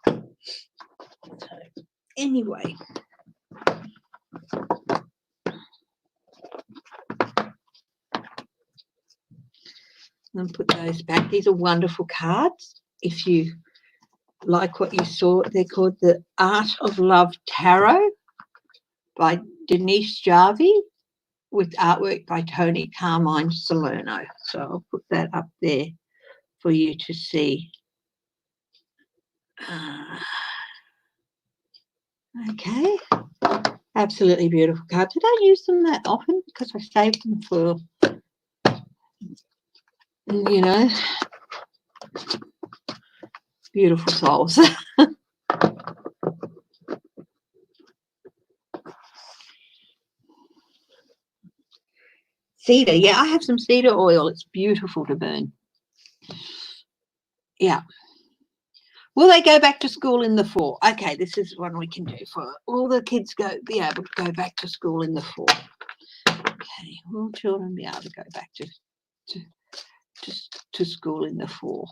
So, anyway, and put those back. These are wonderful cards. If you like what you saw, they're called the Art of Love Tarot by Denise Jarvie, with artwork by Tony Carmine Salerno. So I'll put that up there for you to see. Okay, absolutely beautiful cards. I don't use them that often because I saved them for, you know, beautiful souls. Cedar, yeah, I have some cedar oil. It's beautiful to burn. Yeah. Will they go back to school in the fall? Okay, this is one we can do for all the kids be able to go back to school in the fall. Okay, will children be able to go back to school in the fall?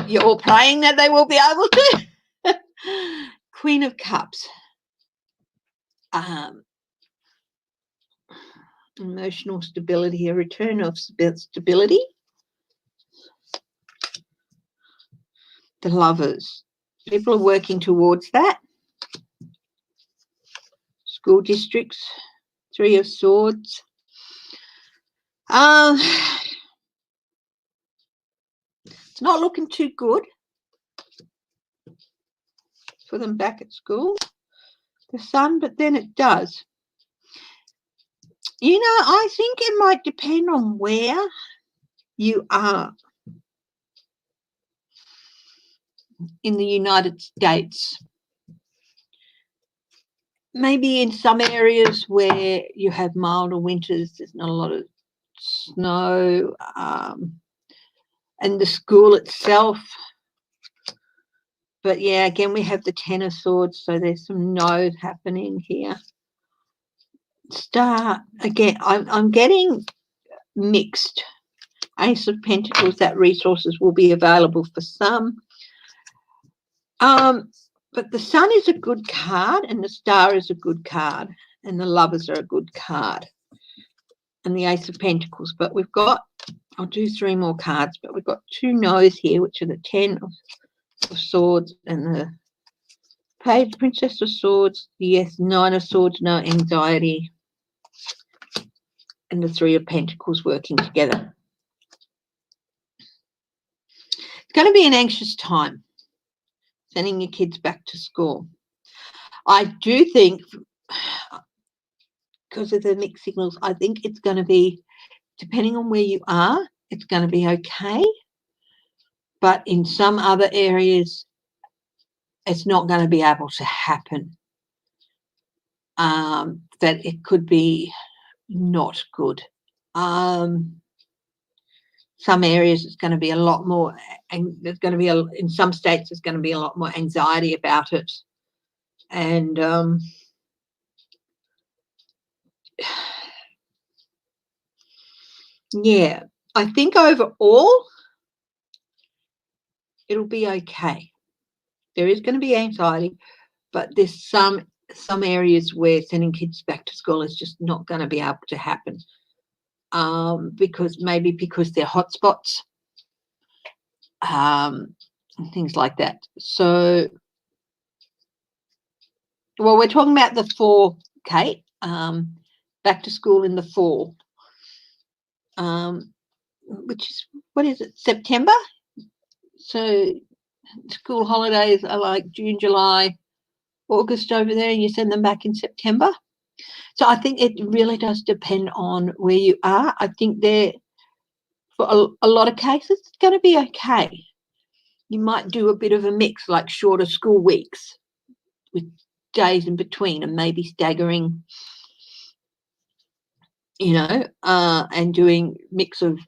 You're all praying that they will be able to. Queen of Cups. Emotional stability, a return of stability. The Lovers. People are working towards that. School districts. Three of Swords. It's not looking too good for them back at school, the Sun, but then it does. You know, I think it might depend on where you are in the United States. Maybe in some areas where you have milder winters, there's not a lot of snow, and the school itself. But yeah, again, we have the Ten of Swords, so there's some no's happening here. Star, again, I'm getting mixed. Ace of Pentacles, that resources will be available for some. But the Sun is a good card, and the Star is a good card, and the Lovers are a good card, and the Ace of Pentacles. But we've got, I'll do 3 more cards, but we've got 2 no's here, which are the Ten of Swords and the Page, Princess of Swords. Yes, 9 of Swords, no anxiety, and the 3 of Pentacles working together. It's going to be an anxious time sending your kids back to school. I do think, because of the mixed signals, I think it's going to be, depending on where you are, it's going to be okay. But in some other areas, it's not going to be able to happen. That it could be not good. Some areas it's going to be a lot more, and there's going to be in some states there's going to be a lot more anxiety about it, and yeah, I think overall it'll be okay. There is going to be anxiety, but there's some areas where sending kids back to school is just not going to be able to happen, because they're hotspots, and things like that. So, well, we're talking about the fall, Kate. Back to school in the fall, which is, what is it, September? So school holidays are like June, July, August over there, and you send them back in September. So I think it really does depend on where you are. I think for a lot of cases, it's going to be okay. You might do a bit of a mix, like shorter school weeks with days in between, and maybe staggering, you know, and doing mix of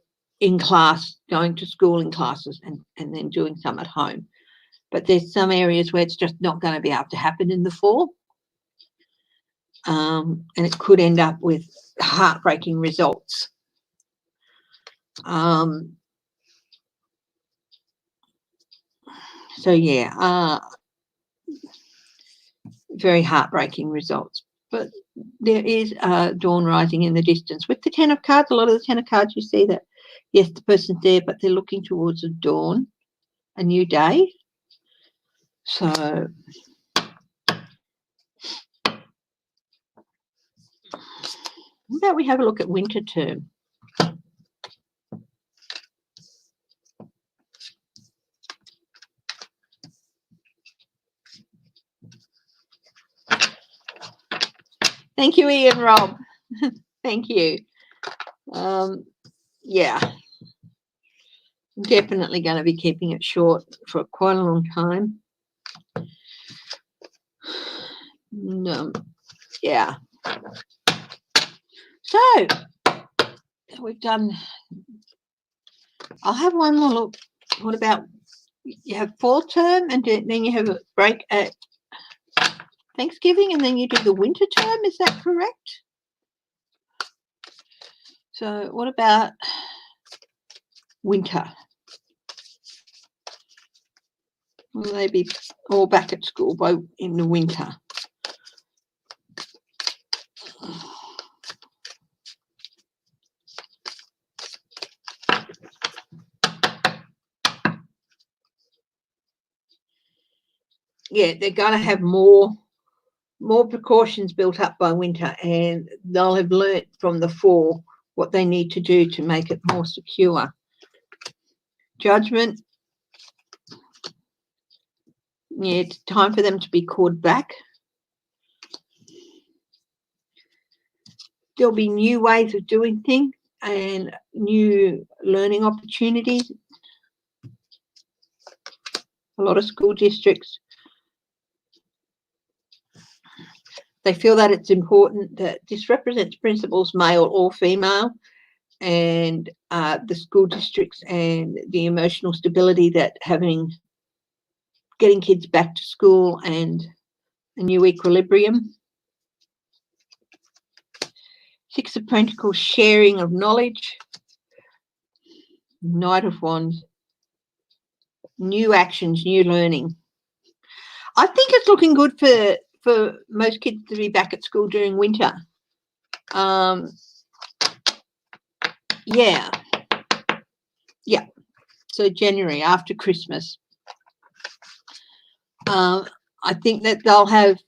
in class, going to school in classes, and then doing some at home. But there's some areas where it's just not going to be able to happen in the fall, and it could end up with heartbreaking results. So yeah, very heartbreaking results. But there is dawn rising in the distance. With the Ten of Cards, a lot of the Ten of Cards, you see that, yes, the person's there, but they're looking towards a dawn, a new day. So how about we have a look at winter term? Thank you, Ian Rob. Thank you. Yeah. Definitely going to be keeping it short for quite a long time. No, yeah. So we've done. I'll have one more look. What about you have fall term and then you have a break at Thanksgiving and then you do the winter term? Is that correct? So what about winter? Will they be all back at school in the winter? Yeah, they're going to have more precautions built up by winter, and they'll have learnt from the fall what they need to do to make it more secure. Judgment. Yeah, it's time for them to be called back. There'll be new ways of doing things and new learning opportunities. A lot of school districts, they feel that it's important that this represents principals, male or female, and the school districts and the emotional stability that getting kids back to school and a new equilibrium. Six of Pentacles, sharing of knowledge. Knight of Wands, new actions, new learning. I think it's looking good for most kids to be back at school during winter. Yeah. So January after Christmas. I think that they'll have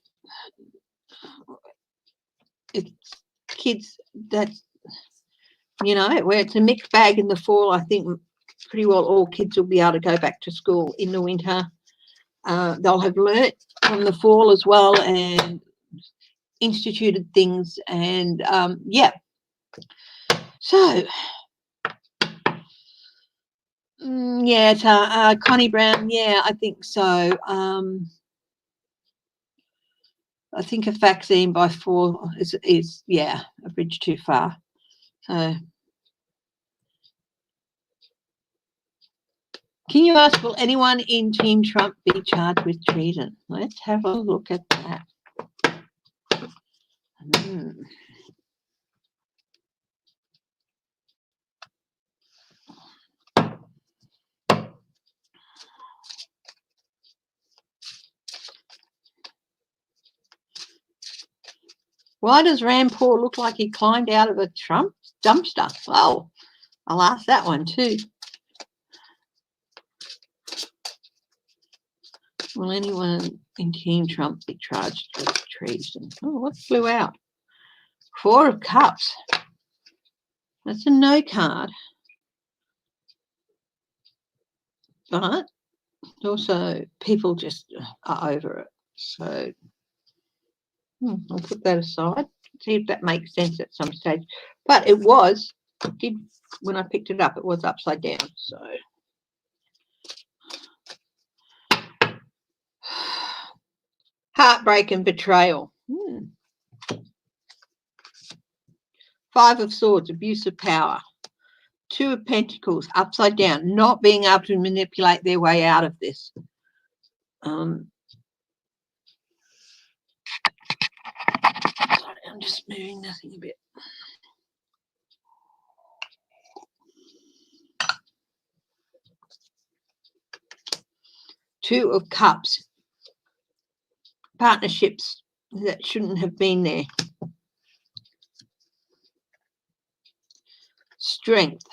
kids that, where it's a mixed bag in the fall. I think pretty well all kids will be able to go back to school in the winter. They'll have learnt from the fall as well and instituted things, and so Connie Brown, I think so. I think a vaccine by fall is a bridge too far. So can you ask, will anyone in Team Trump be charged with treason? Let's have a look at that. Why does Rand Paul look like he climbed out of a Trump dumpster? Oh, I'll ask that one too. Will anyone in Team Trump be charged with treason? Oh, what flew out? Four of Cups. That's a no card. But also people just are over it. So I'll put that aside, see if that makes sense at some stage. But when I picked it up, it was upside down. So heartbreak and betrayal. Five of Swords, abuse of power. Two of Pentacles, upside down, not being able to manipulate their way out of this. I'm just moving nothing a bit. Two of Cups, partnerships that shouldn't have been there. Strength,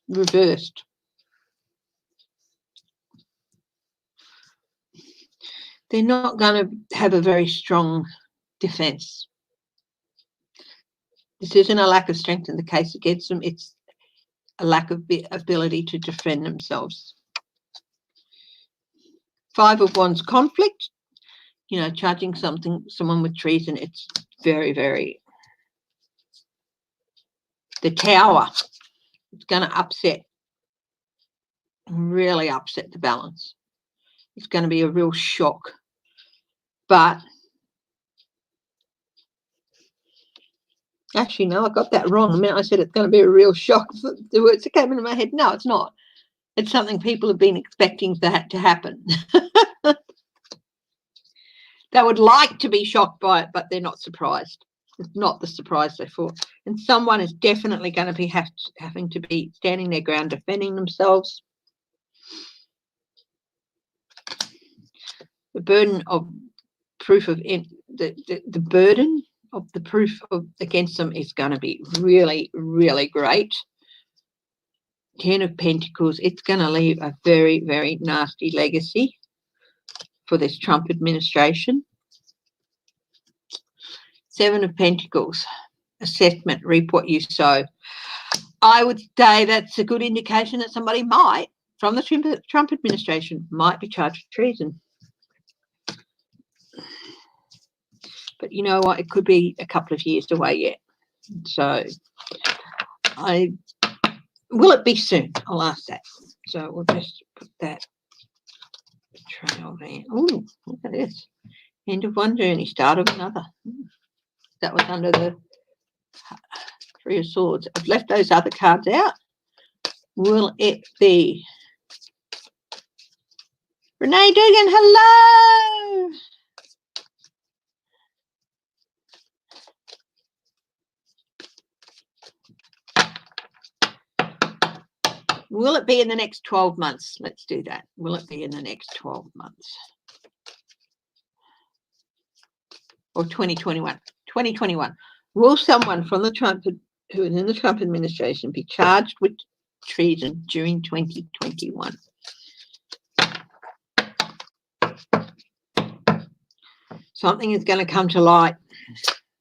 reversed. They're not going to have a very strong defense. This isn't a lack of strength in the case against them. It's a lack of ability to defend themselves. Five of Wands, conflict. Charging someone with treason. It's very, very. The Tower. It's going to upset really upset the balance. It's going to be a real shock. But actually, no, I got that wrong. The minute I said it's going to be a real shock, the words that came into my head, no, it's not. It's something people have been expecting that to happen. They would like to be shocked by it, but they're not surprised. It's not the surprise they thought. And someone is definitely going to be having to be standing their ground, defending themselves. The burden of proof of the burden of the proof against them is going to be really, really great. 10 of Pentacles, it's going to leave a very, very nasty legacy for this Trump administration. 7 of Pentacles, assessment, reap what you sow. I would say that's a good indication that somebody might, from the Trump administration, might be charged with treason. But you know what? It could be a couple of years away yet. So, will it be soon? I'll ask that. So we'll just put that trail there. Oh, look at this. End of one journey, start of another. That was under the 3 of Swords. I've left those other cards out. Will it be? Renee Dugan, hello. Will it be in the next 12 months? Let's do that. Will it be in the next 12 months? Or 2021? 2021. Will someone from the Trump, who is in the Trump administration, be charged with treason during 2021? Something is going to come to light.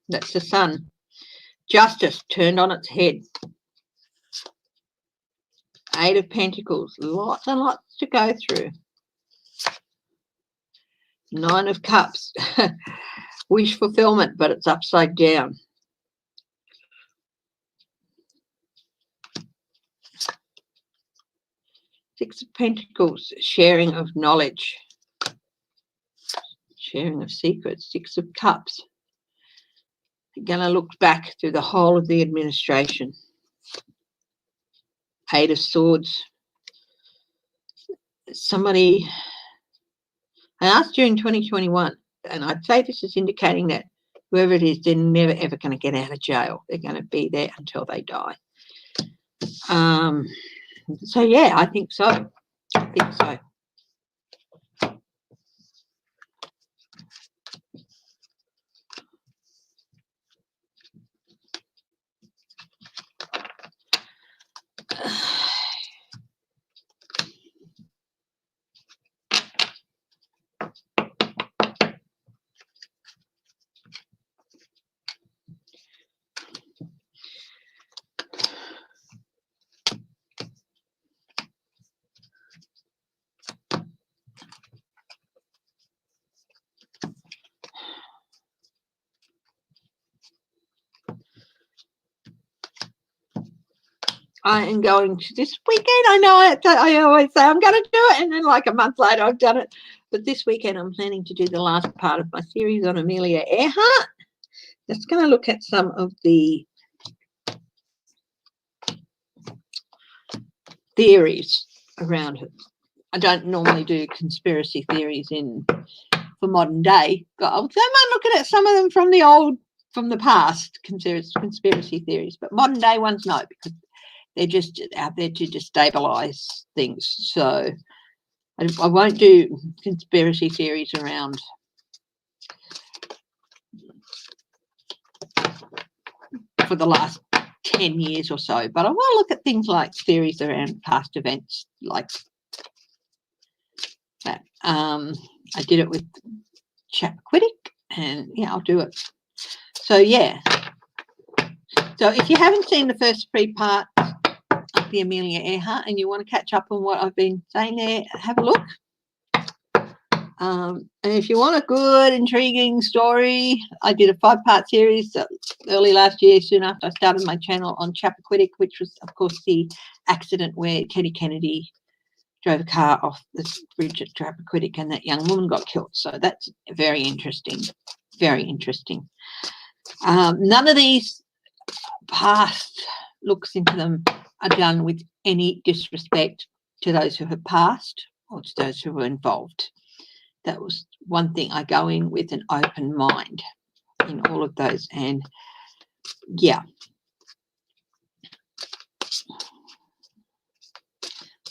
That's the Sun. Justice turned on its head. 8 of Pentacles. Lots and lots to go through. 9 of Cups. Wish fulfillment, but it's upside down. 6 of Pentacles. Sharing of knowledge. Sharing of secrets. 6 of Cups. They're going to look back through the whole of the administration. 8 of Swords. Somebody, I asked during 2021, and I'd say this is indicating that whoever it is, they're never ever going to get out of jail. They're going to be there until they die. So yeah, I think so. I think so. I am going to this weekend. I know I always say I'm going to do it, and then like a month later I've done it. But this weekend I'm planning to do the last part of my series on Amelia Earhart. Just going to look at some of the theories around it. I don't normally do conspiracy theories for modern day, but I might look at some of them from the past conspiracy theories. But modern day ones, no, because they're just out there to destabilize things. So I won't do conspiracy theories around for the last 10 years or so, but I will look at things like theories around past events like that. I did it with Chappaquiddick, and yeah, I'll do it. So yeah. So if you haven't seen the first 3 parts of the Amelia Earhart and you want to catch up on what I've been saying there, have a look. And if you want a good, intriguing story, I did a 5-part series early last year, soon after I started my channel, on Chappaquiddick, which was, of course, the accident where Teddy Kennedy drove a car off the bridge at Chappaquiddick and that young woman got killed. So that's very interesting, very interesting. None of these past looks into them are done with any disrespect to those who have passed or to those who were involved. That was one thing. I go in with an open mind in all of those. And yeah,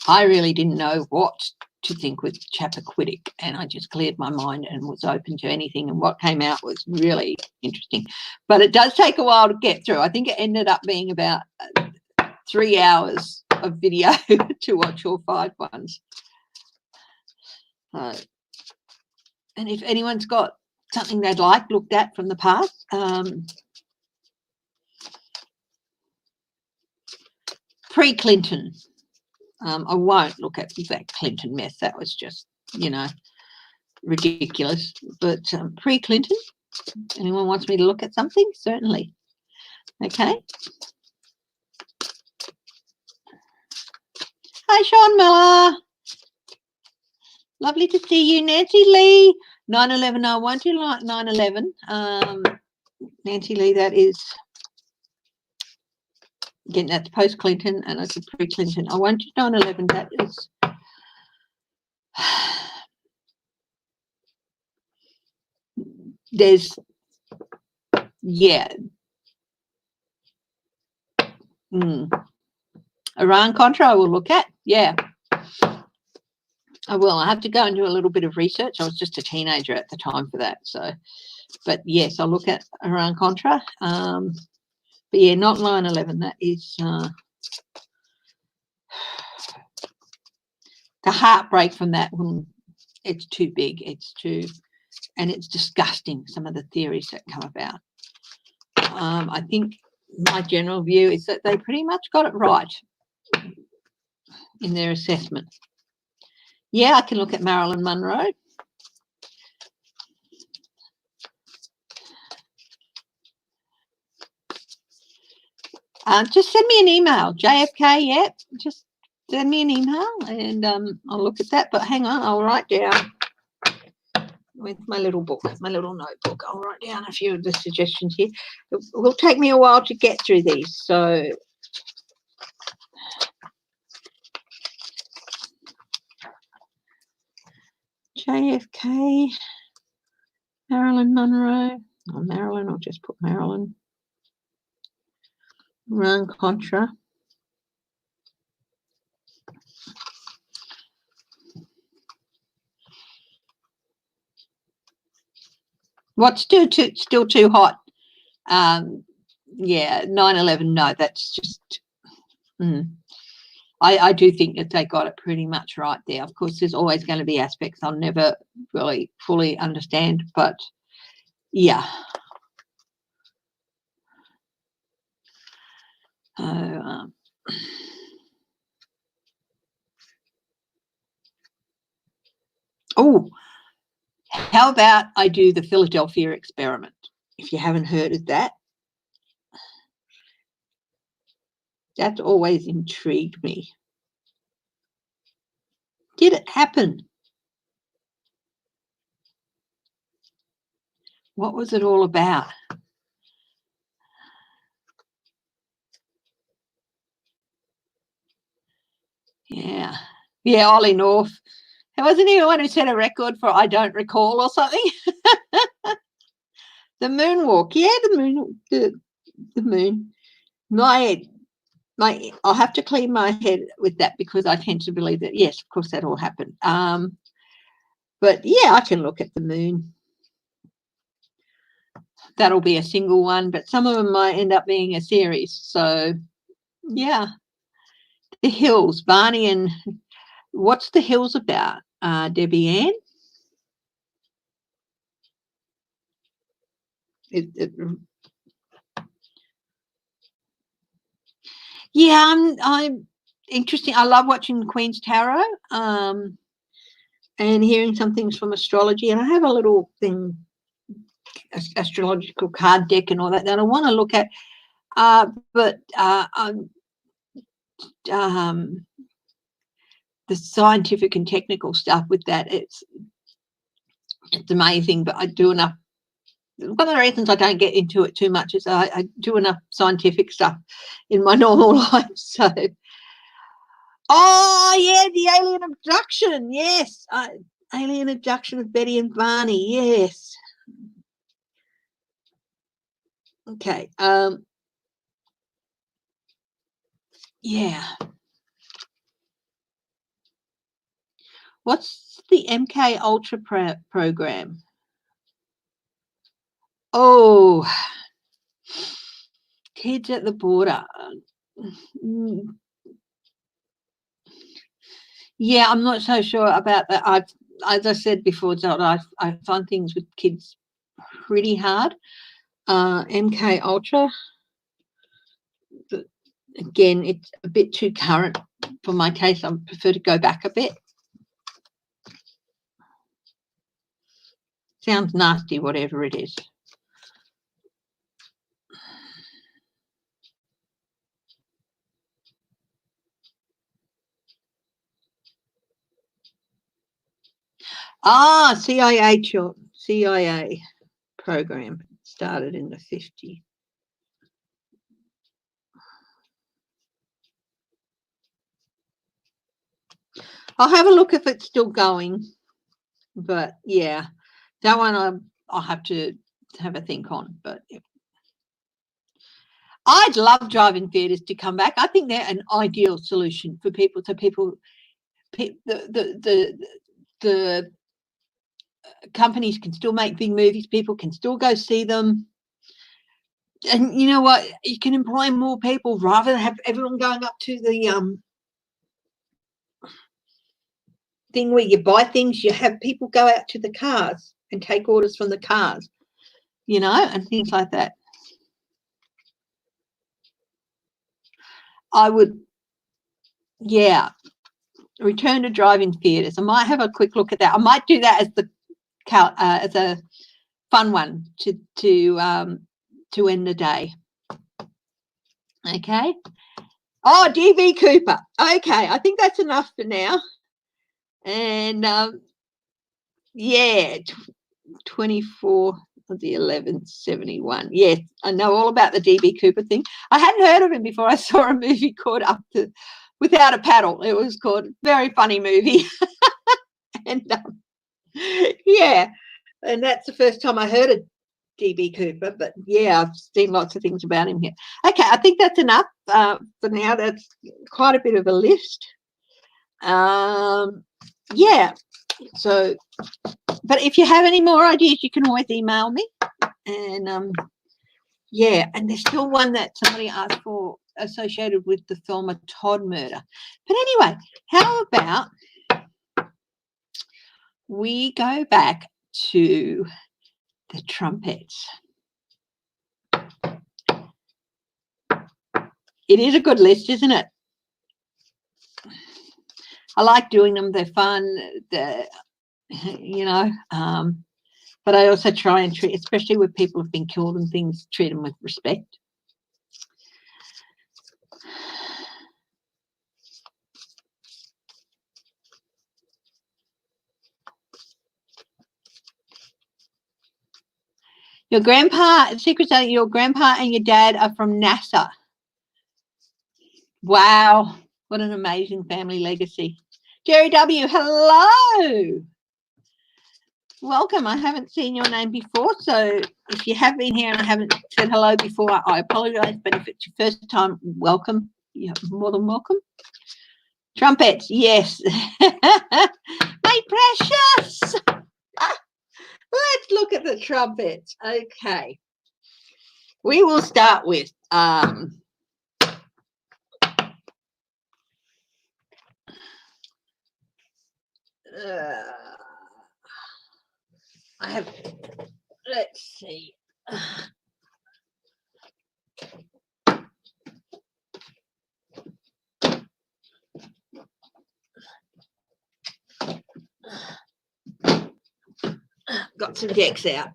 I really didn't know what to think with Chappaquiddick, and I just cleared my mind and was open to anything, and what came out was really interesting. But it does take a while to get through. I think it ended up being about 3 hours of video to watch all 5 ones. And if anyone's got something they'd like looked at from the past, pre-Clinton, I won't look at that Clinton mess. That was just, you know, ridiculous. But pre-Clinton, anyone wants me to look at something? Certainly. Okay. Hi, Sean Miller. Lovely to see you. Nancy Lee, 9/11. I won't do like 9/11. Nancy Lee, that is, again, that's post-Clinton and it's a pre-Clinton. I won't do 9/11. That is, there's, yeah. Iran-Contra I will look at. Yeah. I will. I have to go and do a little bit of research. I was just a teenager at the time for that. So, but yes, I'll look at Iran-Contra. But yeah, not 9/11. That is the heartbreak from that one. It's too big. It's too, and it's disgusting, some of the theories that come about. I think my general view is that they pretty much got it right in their assessment. Yeah, I can look at Marilyn Monroe. Just send me an email, JFK, yeah, just send me an email and I'll look at that. But hang on, I'll write down with my little book, my little notebook. I'll write down a few of the suggestions here. It will take me a while to get through these. So JFK, Marilyn Monroe, or Marilyn, I'll just put Marilyn. Iran-Contra. What's still too hot? Yeah, 9/11. No, that's just. I do think that they got it pretty much right there. Of course, there's always going to be aspects I'll never really fully understand, but yeah. Oh, how about I do the Philadelphia experiment? If you haven't heard of that, that's always intrigued me. Did it happen? What was it all about? Yeah. Yeah, Ollie North. Wasn't he the one who set a record for I don't recall or something? The moonwalk. Yeah, the moon. The moon. I'll have to clean my head with that because I tend to believe that, yes, of course, that all happened. But yeah, I can look at the moon. That'll be a single one, but some of them might end up being a series. So yeah. The Hills, Barney and what's The Hills about? Debbie Ann? Yeah, I'm interesting. I love watching the Queen's Tarot and hearing some things from astrology. And I have a little thing, astrological card deck and all that I want to look at. But the scientific and technical stuff with that, it's amazing. But I do enough. One of the reasons I don't get into it too much is I do enough scientific stuff in my normal life. So, oh yeah, the alien abduction. Yes, alien abduction of Betty and Barney. Yes. Okay. Yeah. What's the MK Ultra program? Oh, kids at the border. Yeah, I'm not so sure about that. As I said before, I find things with kids pretty hard. MK Ultra. Again, it's a bit too current for my taste. I prefer to go back a bit. Sounds nasty, whatever it is. Ah, CIA program started in the 50s. I'll have a look if it's still going. But yeah, that one I'll have to have a think on. But I'd love drive-in theatres to come back. I think they're an ideal solution for people. So the companies can still make big movies. People can still go see them. And you know what? You can employ more people rather than have everyone going up to the thing where you buy things. You have people go out to the cars and take orders from the cars, you know, and things like that. I would, yeah, return to drive-in theatres. I might have a quick look at that. I might do that as a fun one to end the day. Okay. Oh, DB Cooper. Okay, I think that's enough for now. And yeah, 24 of the 1171. Yes, I know all about the DB Cooper thing. I hadn't heard of him before. I saw a movie called Without a Paddle. It was called. Very funny movie. And yeah, and that's the first time I heard of DB Cooper. But yeah, I've seen lots of things about him here. Okay, I think that's enough for now. That's quite a bit of a list. Yeah, so, but if you have any more ideas, you can always email me. And yeah, and there's still one that somebody asked for associated with the Thelma Todd murder. But anyway, how about we go back to the trumpets? It is a good list, isn't it? I like doing them. They're fun. You know, but I also try and treat, especially with people who've been killed and things, treat them with respect. Your grandpa, secrets are your grandpa and your dad are from NASA. Wow, what an amazing family legacy. Jerry W., hello. Welcome. I haven't seen your name before, so if you have been here and I haven't said hello before, I apologize, but if it's your first time, welcome. You're more than welcome. Trumpets, yes. My precious. Let's look at the trumpets. Okay. We will start with I have, let's see. Got some decks out.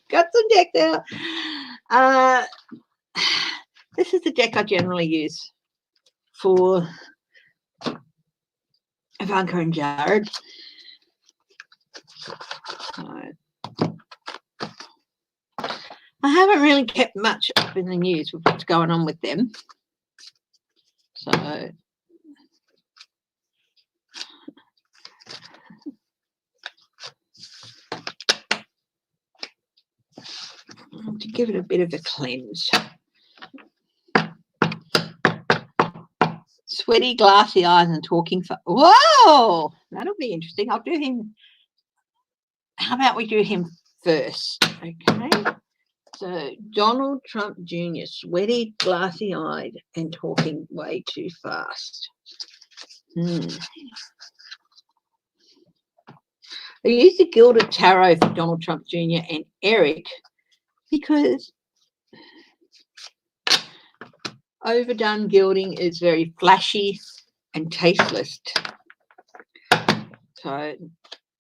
Got some decks out. This is the deck I generally use for Ivanka and Jared. So, I haven't really kept much up in the news with what's going on with them. So to give it a bit of a cleanse. Sweaty, glassy eyes and talking for whoa, that'll be interesting. I'll do him. How about we do him first? Okay. So Donald Trump Jr., sweaty, glassy-eyed, and talking way too fast. I used the Gilded Tarot for Donald Trump Jr. and Eric because overdone gilding is very flashy and tasteless. So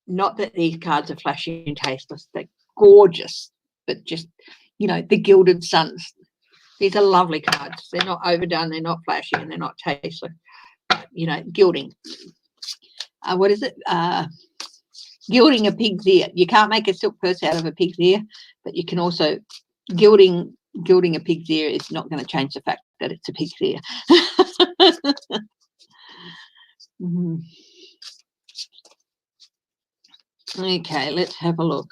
not that these cards are flashy and tasteless, they're gorgeous, but just, you know, the Gilded Suns. These are lovely cards. They're not overdone, they're not flashy, and they're not tasteless. You know, gilding. What is it? Gilding a pig's ear. You can't make a silk purse out of a pig's ear, but you can also gilding a pig's ear is not going to change the fact that it's a pig's ear. Okay, let's have a look.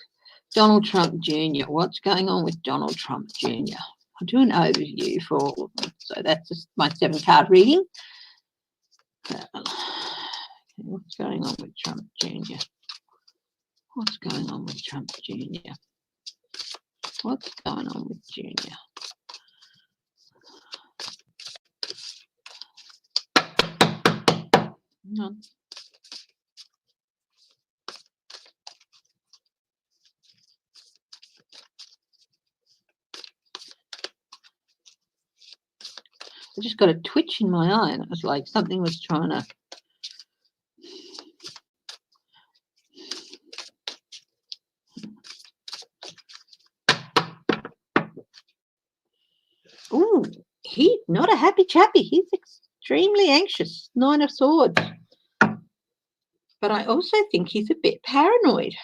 Donald Trump Jr. What's going on with Donald Trump Jr.? I'll do an overview for all of them. So that's just my 7-card reading. What's going on with Trump Jr.? What's going on with Trump Jr.? What's going on with Jr.? No. I just got a twitch in my eye, and it was like something was trying to. Ooh, he's not a happy chappy. He's extremely anxious. 9 of Swords. But I also think he's a bit paranoid.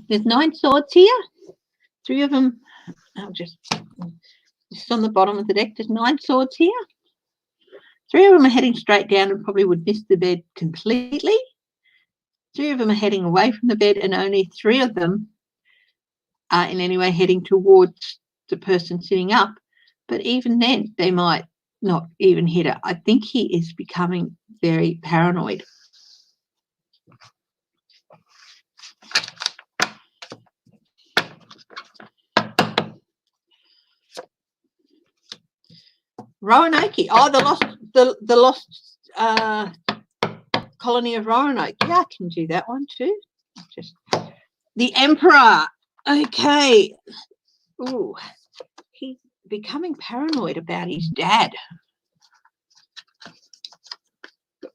There's 9 swords here. 3 of them. I'll just. This is on the bottom of the deck. There's 9 swords here. 3 of them are heading straight down and probably would miss the bed completely. 3 of them are heading away from the bed, and only 3 of them are in any way heading towards the person sitting up. But even then, they might not even hit it. I think he is becoming very paranoid. Roanoke. Oh, the lost colony of Roanoke. Yeah, I can do that one too. Just the Emperor. Okay. Ooh, he's becoming paranoid about his dad.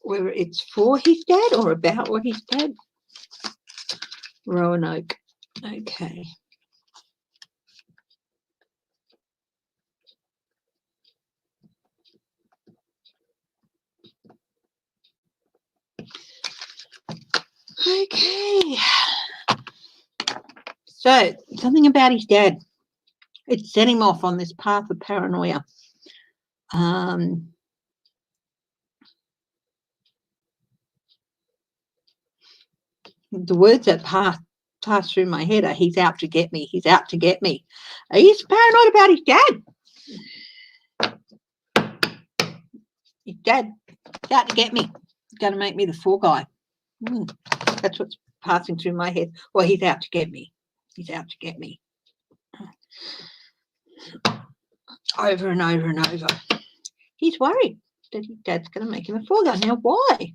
Whether it's for his dad or about what his dad. Roanoke. Okay. Okay. So, something about his dad. It set him off on this path of paranoia. The words that pass through my head are, he's out to get me, he's out to get me. He's paranoid about his dad. His dad is out to get me. He's going to make me the fall guy. That's what's passing through my head. Well, he's out to get me. He's out to get me. Over and over and over. He's worried that his dad's going to make him a fall guy. Now, why?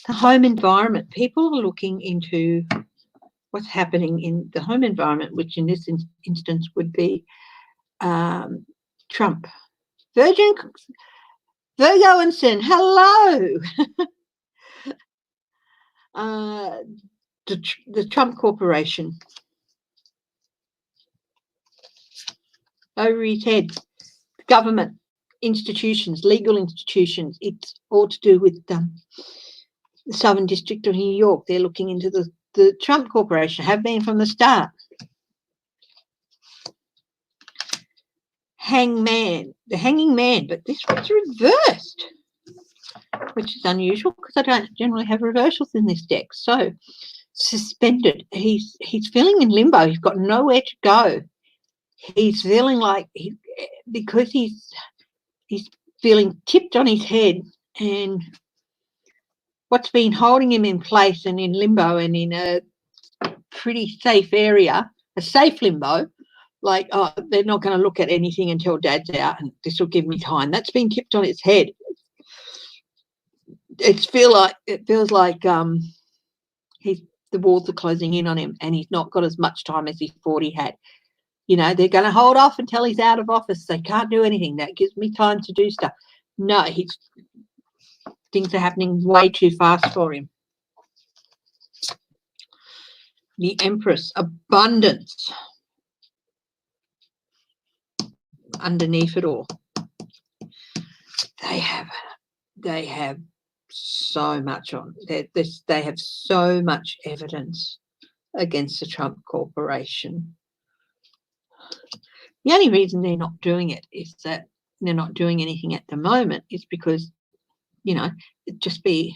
The home environment. People are looking into what's happening in the home environment, which in this instance would be Trump. Virgo and Sin, hello. The Trump Corporation. over his head. Government, institutions, legal institutions. It's all to do with the Southern District of New York. They're looking into the Trump Corporation, have been from the start. Hangman, the hanging man, but this one's reversed, which is unusual because I don't generally have reversals in this deck. So suspended. He's feeling in limbo. He's got nowhere to go. He's feeling like because he's feeling tipped on his head, and what's been holding him in place and in limbo and in a pretty safe area, a safe limbo, like, oh, they're not going to look at anything until Dad's out and this will give me time. That's been tipped on its head. It feels like the walls are closing in on him and he's not got as much time as he thought he had. You know, they're going to hold off until he's out of office. They can't do anything. That gives me time to do stuff. No, things are happening way too fast for him. The Empress, abundance underneath it all. They have so much on. They have so much evidence against the Trump Corporation. The only reason they're not doing it is that they're not doing anything at the moment is because, you know, it'd be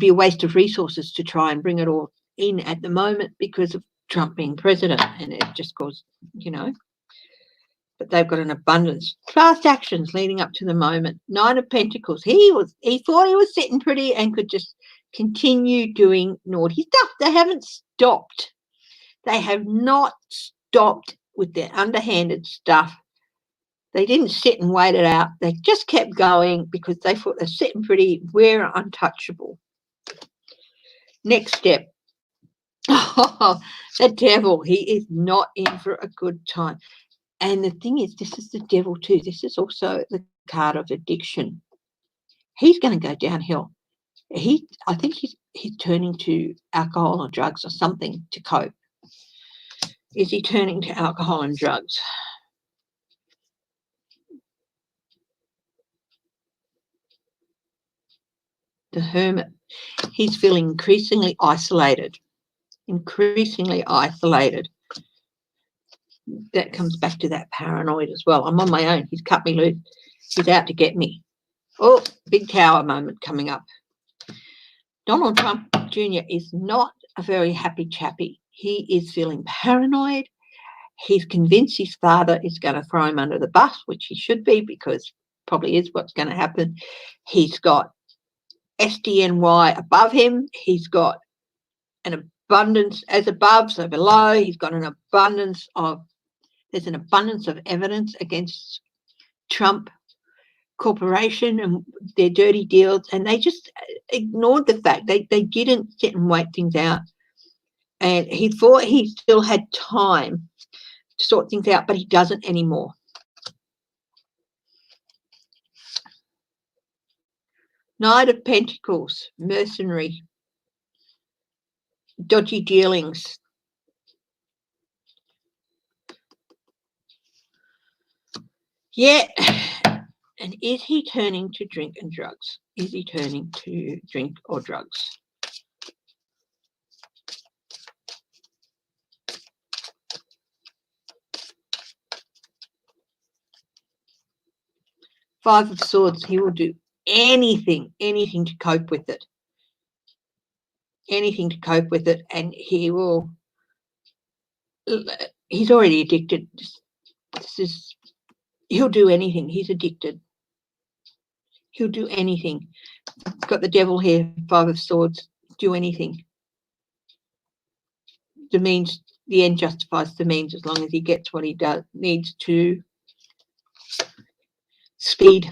a waste of resources to try and bring it all in at the moment because of Trump being president, and it just caused, you know. But they've got an abundance. Fast actions leading up to the moment. 9 of Pentacles. He thought he was sitting pretty and could just continue doing naughty stuff. They haven't stopped. They have not stopped with their underhanded stuff. They didn't sit and wait it out. They just kept going because they thought they're sitting pretty. We're untouchable. Next step. Oh, the devil. He is not in for a good time. And the thing is, this is the devil too. This is also the card of addiction. He's going to go downhill. I think he's turning to alcohol or drugs or something to cope. Is he turning to alcohol and drugs? The Hermit. He's feeling increasingly isolated. Increasingly isolated. That comes back to that paranoid as well. I'm on my own. He's cut me loose. He's out to get me. Oh, big tower moment coming up. Donald Trump Jr. is not a very happy chappy. He is feeling paranoid. He's convinced his father is going to throw him under the bus, which he should be because probably is what's going to happen. He's got SDNY above him. He's got an abundance as above, so below. He's got an abundance of, there's an abundance of evidence against Trump Corporation and their dirty deals, and they just ignored the fact they didn't sit and wait things out. And he thought he still had time to sort things out, but he doesn't anymore. Knight of Pentacles, mercenary, dodgy dealings. Yeah. And is he turning to drink and drugs? Is he turning to drink or drugs? Five of Swords. He will do anything to cope with it. Anything to cope with it, and he's already addicted. He'll do anything. He's addicted. He'll do anything. Got the devil here, Five of Swords. Do anything. The end justifies the means as long as he gets what he needs to speed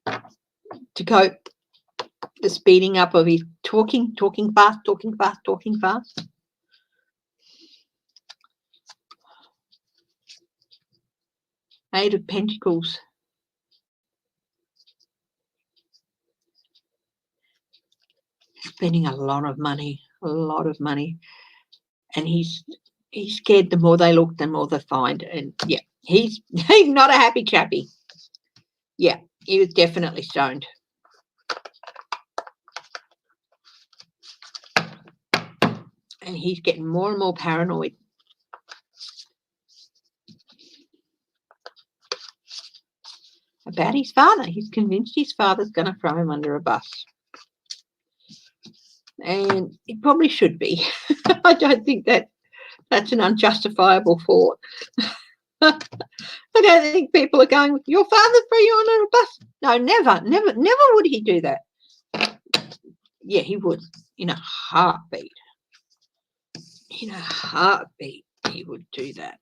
to cope. The speeding up of his talking fast. Eight of Pentacles. Spending a lot of money. And he's scared the more they look, the more they find. And yeah, He's not a happy chappy. Yeah, he was definitely stoned. And he's getting more and more paranoid. About his father. He's convinced his father's going to throw him under a bus. And it probably should be. I don't think that's an unjustifiable thought. I don't think people are going, your father threw you under a bus. No, never would he do that. Yeah, he would. In a heartbeat. In a heartbeat, he would do that.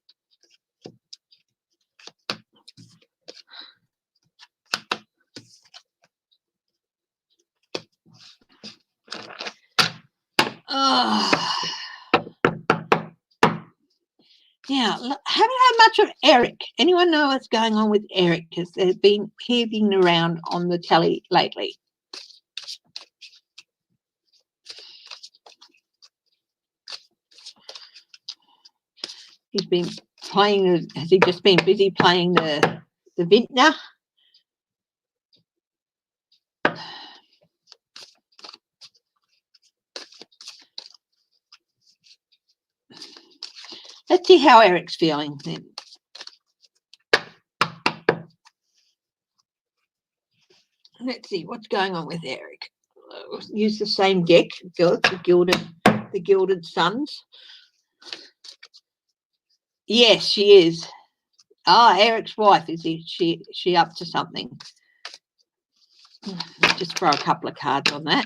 Now, haven't had much of Eric. Anyone know what's going on with Eric? Because they've been heaving around on the telly lately. He's been playing, has he just been busy playing the vintner? Let's see how Eric's feeling then. Let's see what's going on with Eric. Use the same deck, the Gilded Suns. Yes, she is. Eric's wife, is she up to something? Let's just throw a couple of cards on that.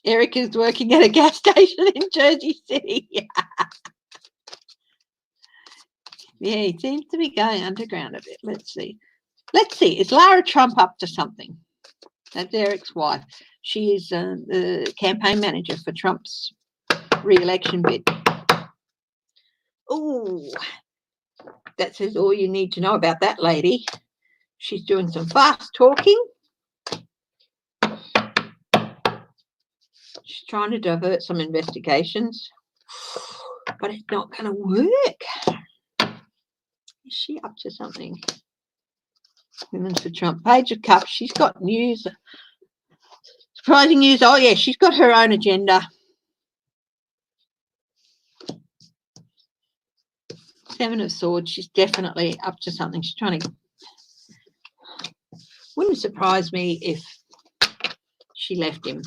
Eric is working at a gas station in Jersey City. Yeah, he seems to be going underground a bit. Let's see. Is Lara Trump up to something? That's Eric's wife. She is the campaign manager for Trump's re-election bid. Oh, that says all you need to know about that lady. She's doing some fast talking. She's trying to divert some investigations, but it's not going to work. Is she up to something? Women for Trump. Page of Cups. She's got news. Surprising news. Oh, yeah, she's got her own agenda. Seven of Swords. She's definitely up to something. She's trying to... Wouldn't surprise me if she left him.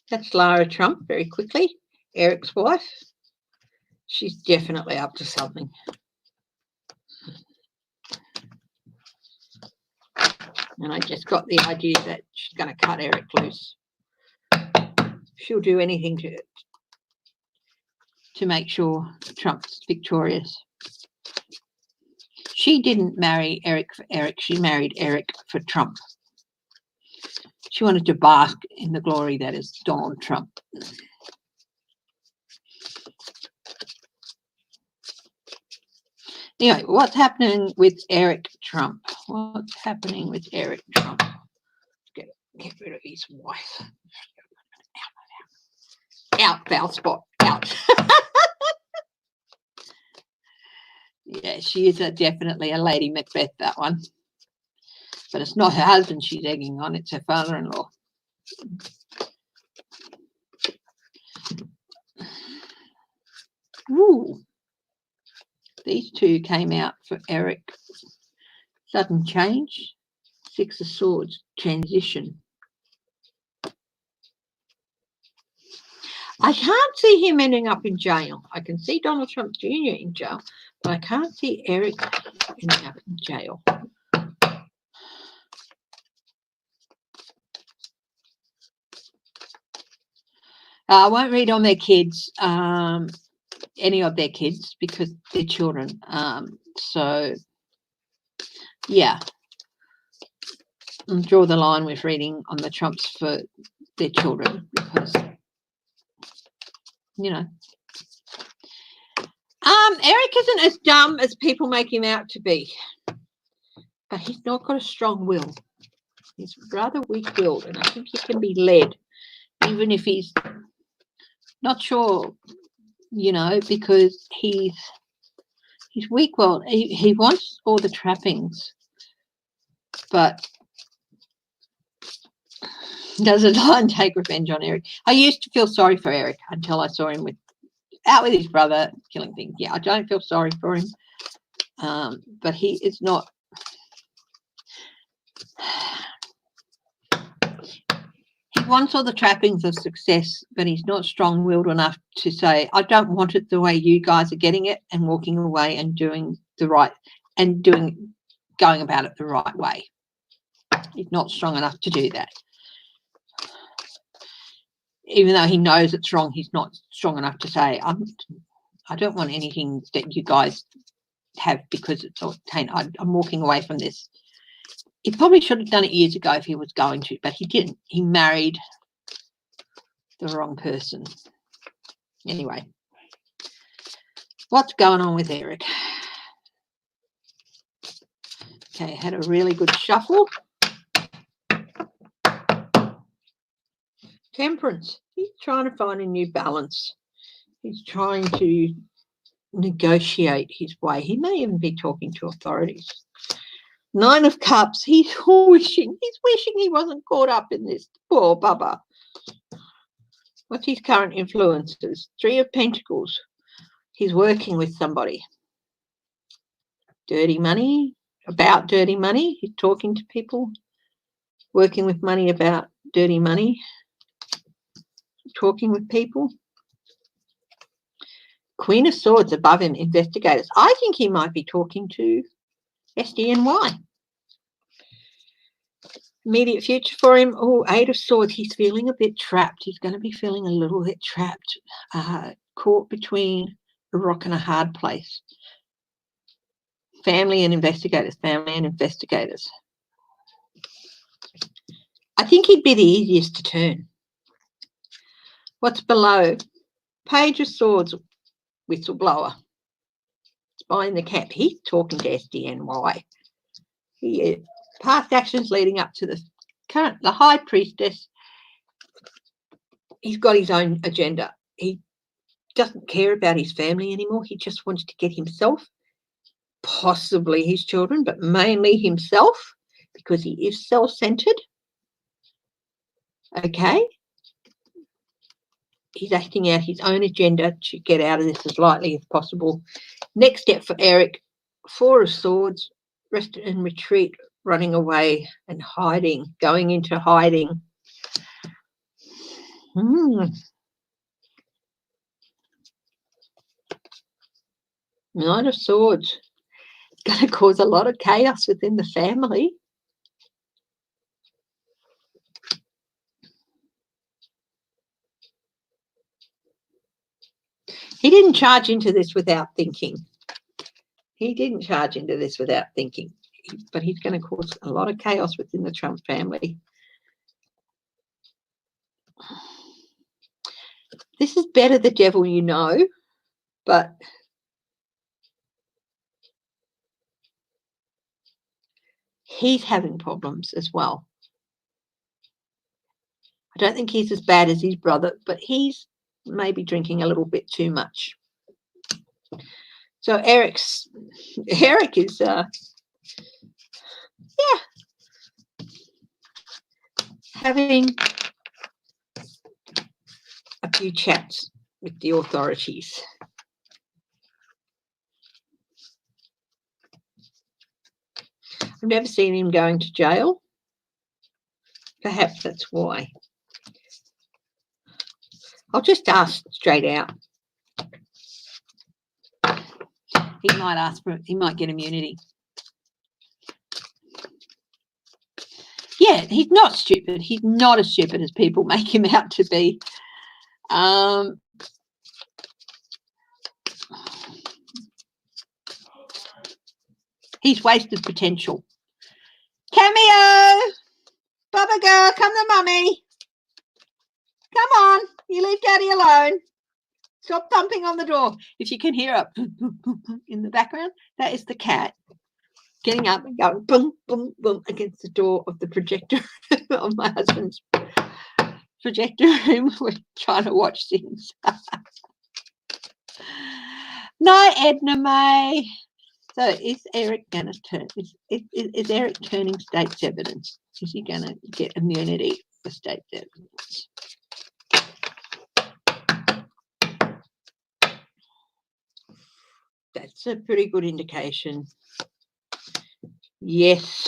That's Lara Trump very quickly. Eric's wife. She's definitely up to something. And I just got the idea that she's going to cut Eric loose. She'll do anything to make sure Trump's victorious. She didn't marry Eric for Eric. She married Eric for Trump. She wanted to bask in the glory that is Donald Trump. Anyway, what's happening with Eric Trump? What's happening with Eric Trump? Get rid of his wife. Out, foul spot, out. Yeah, she is definitely a Lady Macbeth, that one. But it's not her husband she's egging on, it's her father-in-law. Ooh. These two came out for Eric. Sudden change. Six of Swords. Transition. I can't see him ending up in jail. I can see Donald Trump Jr. in jail, but I can't see Eric ending up in jail. I won't read on their kids, any of their kids, because they're children. So, yeah. I'll draw the line with reading on the Trumps for their children because, you know. Eric isn't as dumb as people make him out to be, but he's not got a strong will. He's rather weak-willed, and I think he can be led even if he's not sure, you know, because he's weak. Well, he wants all the trappings, but doesn't lie and take revenge on Eric. I used to feel sorry for Eric until I saw him out with his brother killing things. Yeah, I don't feel sorry for him, but he is not. He wants all the trappings of success, but he's not strong-willed enough to say, I don't want it the way you guys are getting it, and walking away and doing the right and going about it the right way. He's not strong enough to do that. Even though he knows it's wrong, he's not strong enough to say, I don't want anything that you guys have because it's all tainted. I'm walking away from this. He probably should have done it years ago if he was going to, but he didn't. He married the wrong person. Anyway, what's going on with Eric? Okay, had a really good shuffle. Temperance. He's trying to find a new balance. He's trying to negotiate his way. He may even be talking to authorities. 9 of Cups. He's wishing he wasn't caught up in this. Poor Bubba. What's his current influences? 3 of Pentacles. He's working with somebody. Dirty money. About dirty money. He's talking to people. Working with money about dirty money. Talking with people. Queen of Swords above him. Investigators. I think he might be talking to SDNY. Immediate future for him. Oh, 8 of Swords. He's feeling a bit trapped. He's going to be feeling a little bit trapped. Caught between a rock and a hard place. Family and investigators. Family and investigators. I think he'd be the easiest to turn. What's below? Page of Swords. Whistleblower. Spying the camp. He's talking to SDNY. He is. Past actions leading up to the High Priestess. He's got his own agenda. He doesn't care about his family anymore. He just wants to get himself, possibly his children, but mainly himself, because he is self-centered. Okay. He's acting out his own agenda to get out of this as lightly as possible. Next step for Eric, 4 of Swords, rest and retreat, running away and hiding, going into hiding. 9 of Swords. It's going to cause a lot of chaos within the family. He didn't charge into this without thinking. He didn't charge into this without thinking. But he's going to cause a lot of chaos within the Trump family. This is better the devil you know, but he's having problems as well. I don't think he's as bad as his brother, but he's maybe drinking a little bit too much. So Eric is having a few chats with the authorities. I've never seen him going to jail. Perhaps that's why. I'll just ask straight out. He might ask for it. He might get immunity. Yeah, he's not stupid. He's not as stupid as people make him out to be. He's wasted potential. Cameo! Bubba girl, come to mummy. Come on, you leave daddy alone. Stop thumping on the door. If you can hear it in the background, that is the cat getting up and going boom, boom, boom against the door of the projector of my husband's projector room. We're trying to watch things. No, Edna May. So is Eric going to turn? Is Eric turning state's evidence? Is he going to get immunity for state's evidence? That's a pretty good indication. Yes.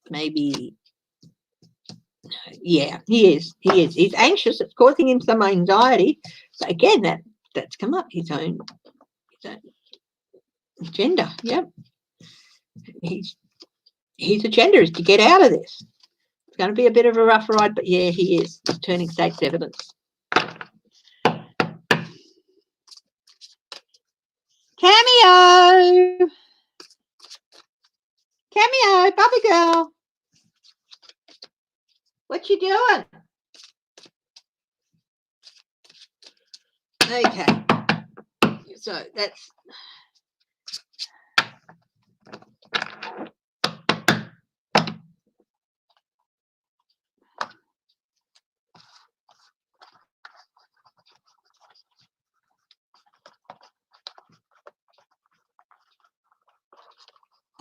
Maybe. Yeah, he is. He is. He's anxious. It's causing him some anxiety. So again, that's come up. His own agenda. Yep. His agenda is to get out of this. It's going to be a bit of a rough ride, but yeah, he is. He's turning state's evidence. Cameo, Bobby girl. What you doing? Okay. So that's.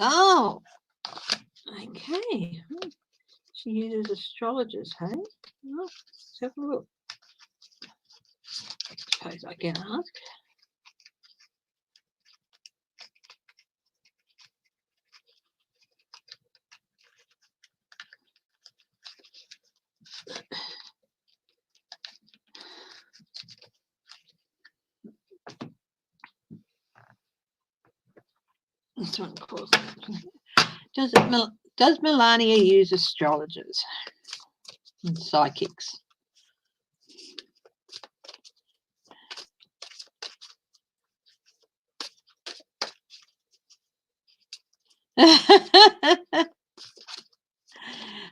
Oh, okay. She uses astrologers, hey? Oh, let's have a look. I suppose I can ask. This one calls. Does Melania use astrologers and psychics?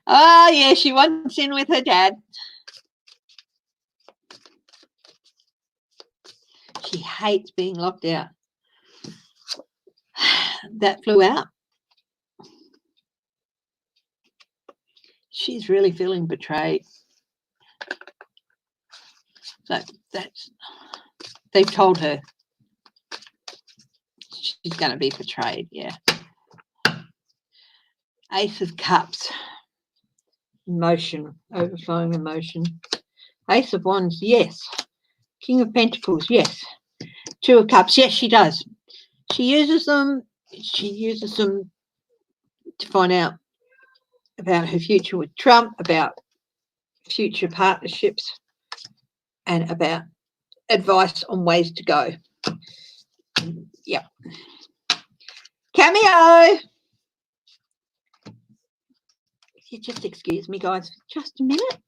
Oh, yeah, she wants in with her dad. She hates being locked out. That flew out. She's really feeling betrayed. So they've told her she's going to be betrayed, yeah. Ace of Cups. Emotion, overflowing emotion. Ace of Wands, yes. King of Pentacles, yes. Two of Cups, yes, she does. She uses them to find out about her future with Trump, about future partnerships, and about advice on ways to go. Yep. Cameo. If you just excuse me, guys, for just a minute.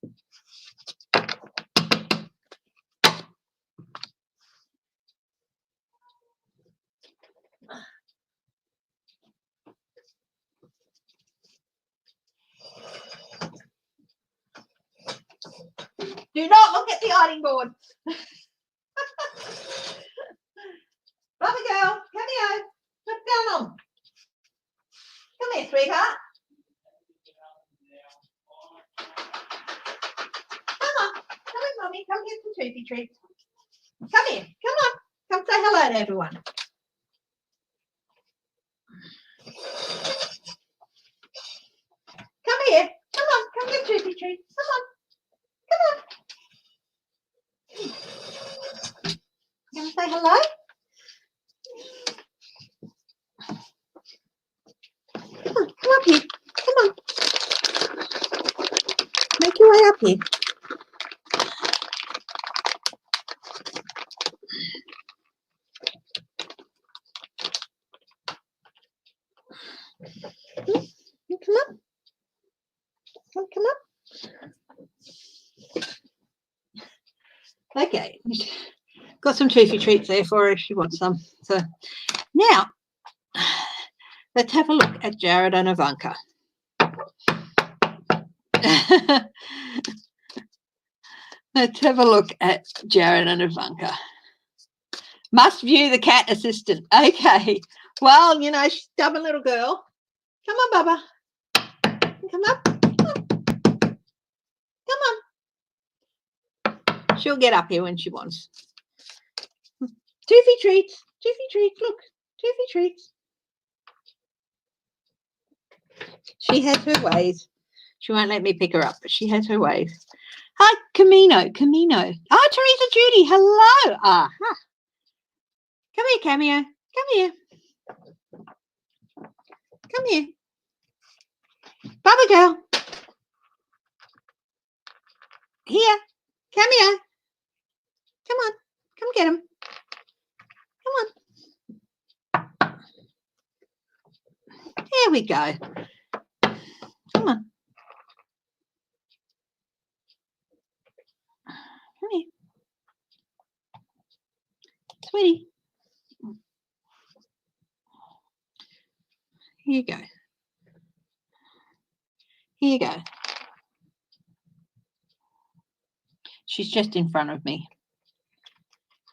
Do not look at the ironing board. Bobby girl, cameo. What's going on? Come here, sweetheart. Come on. Come with Mommy. Come get some toothy treats. Come here. Come on. Come say hello to everyone. Come here. Come on. Come get toothy treats. Come on. You want to say hello? Come on. Come up here. Come on. Make your way up here. Come up. Come up. Okay. Got some toothy treats there for her if she wants some. So now let's have a look at Jared and Ivanka. Let's have a look at Jared and Ivanka. Must view the cat assistant. Okay. Well, you know, she's a stubborn little girl. Come on, Bubba. Come up. Come on. She'll get up here when she wants. Toofy treats. Toofy treats. Look. Toofy treats. She has her ways. She won't let me pick her up, but she has her ways. Hi, Camino. Oh, Teresa Judy. Hello. Aha. Come here, Cameo. Come here. Come here. Bubba girl. Here. Cameo. Come on. Come get him. Come on. There we go. Come on. Come here. Sweetie. Here you go. Here you go. She's just in front of me.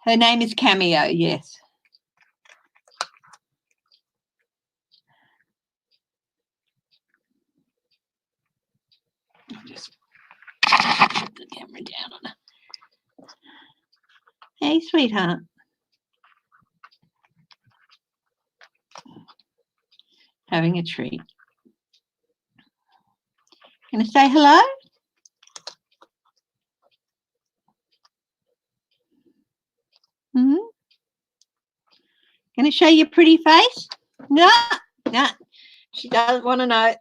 Her name is Cameo, yes. I'll just put the camera down on her. Hey, sweetheart. Having a treat. Gonna say hello? Gonna show your pretty face? No. She doesn't want to know.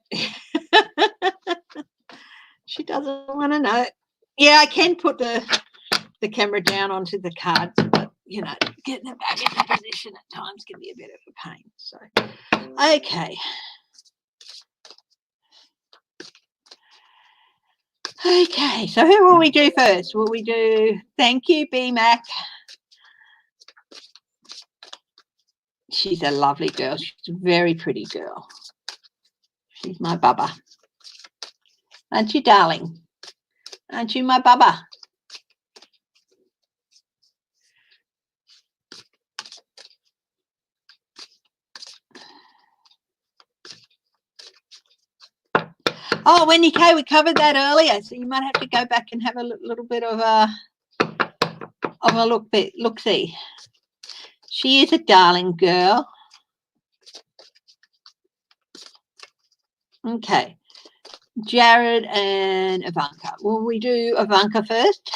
She doesn't want to know. Yeah, I can put the camera down onto the cards, but you know, getting it back into position at times can be a bit of a pain. So, okay. Okay, so who will we do first? Will we do thank you, B-Mac? She's a lovely girl. She's a very pretty girl. She's my bubba. Aren't you, darling? Aren't you my bubba? Oh, Wendy K, we covered that earlier, so you might have to go back and have a little bit of a look-see. She is a darling girl. Okay, Jared and Ivanka. Will we do Ivanka first?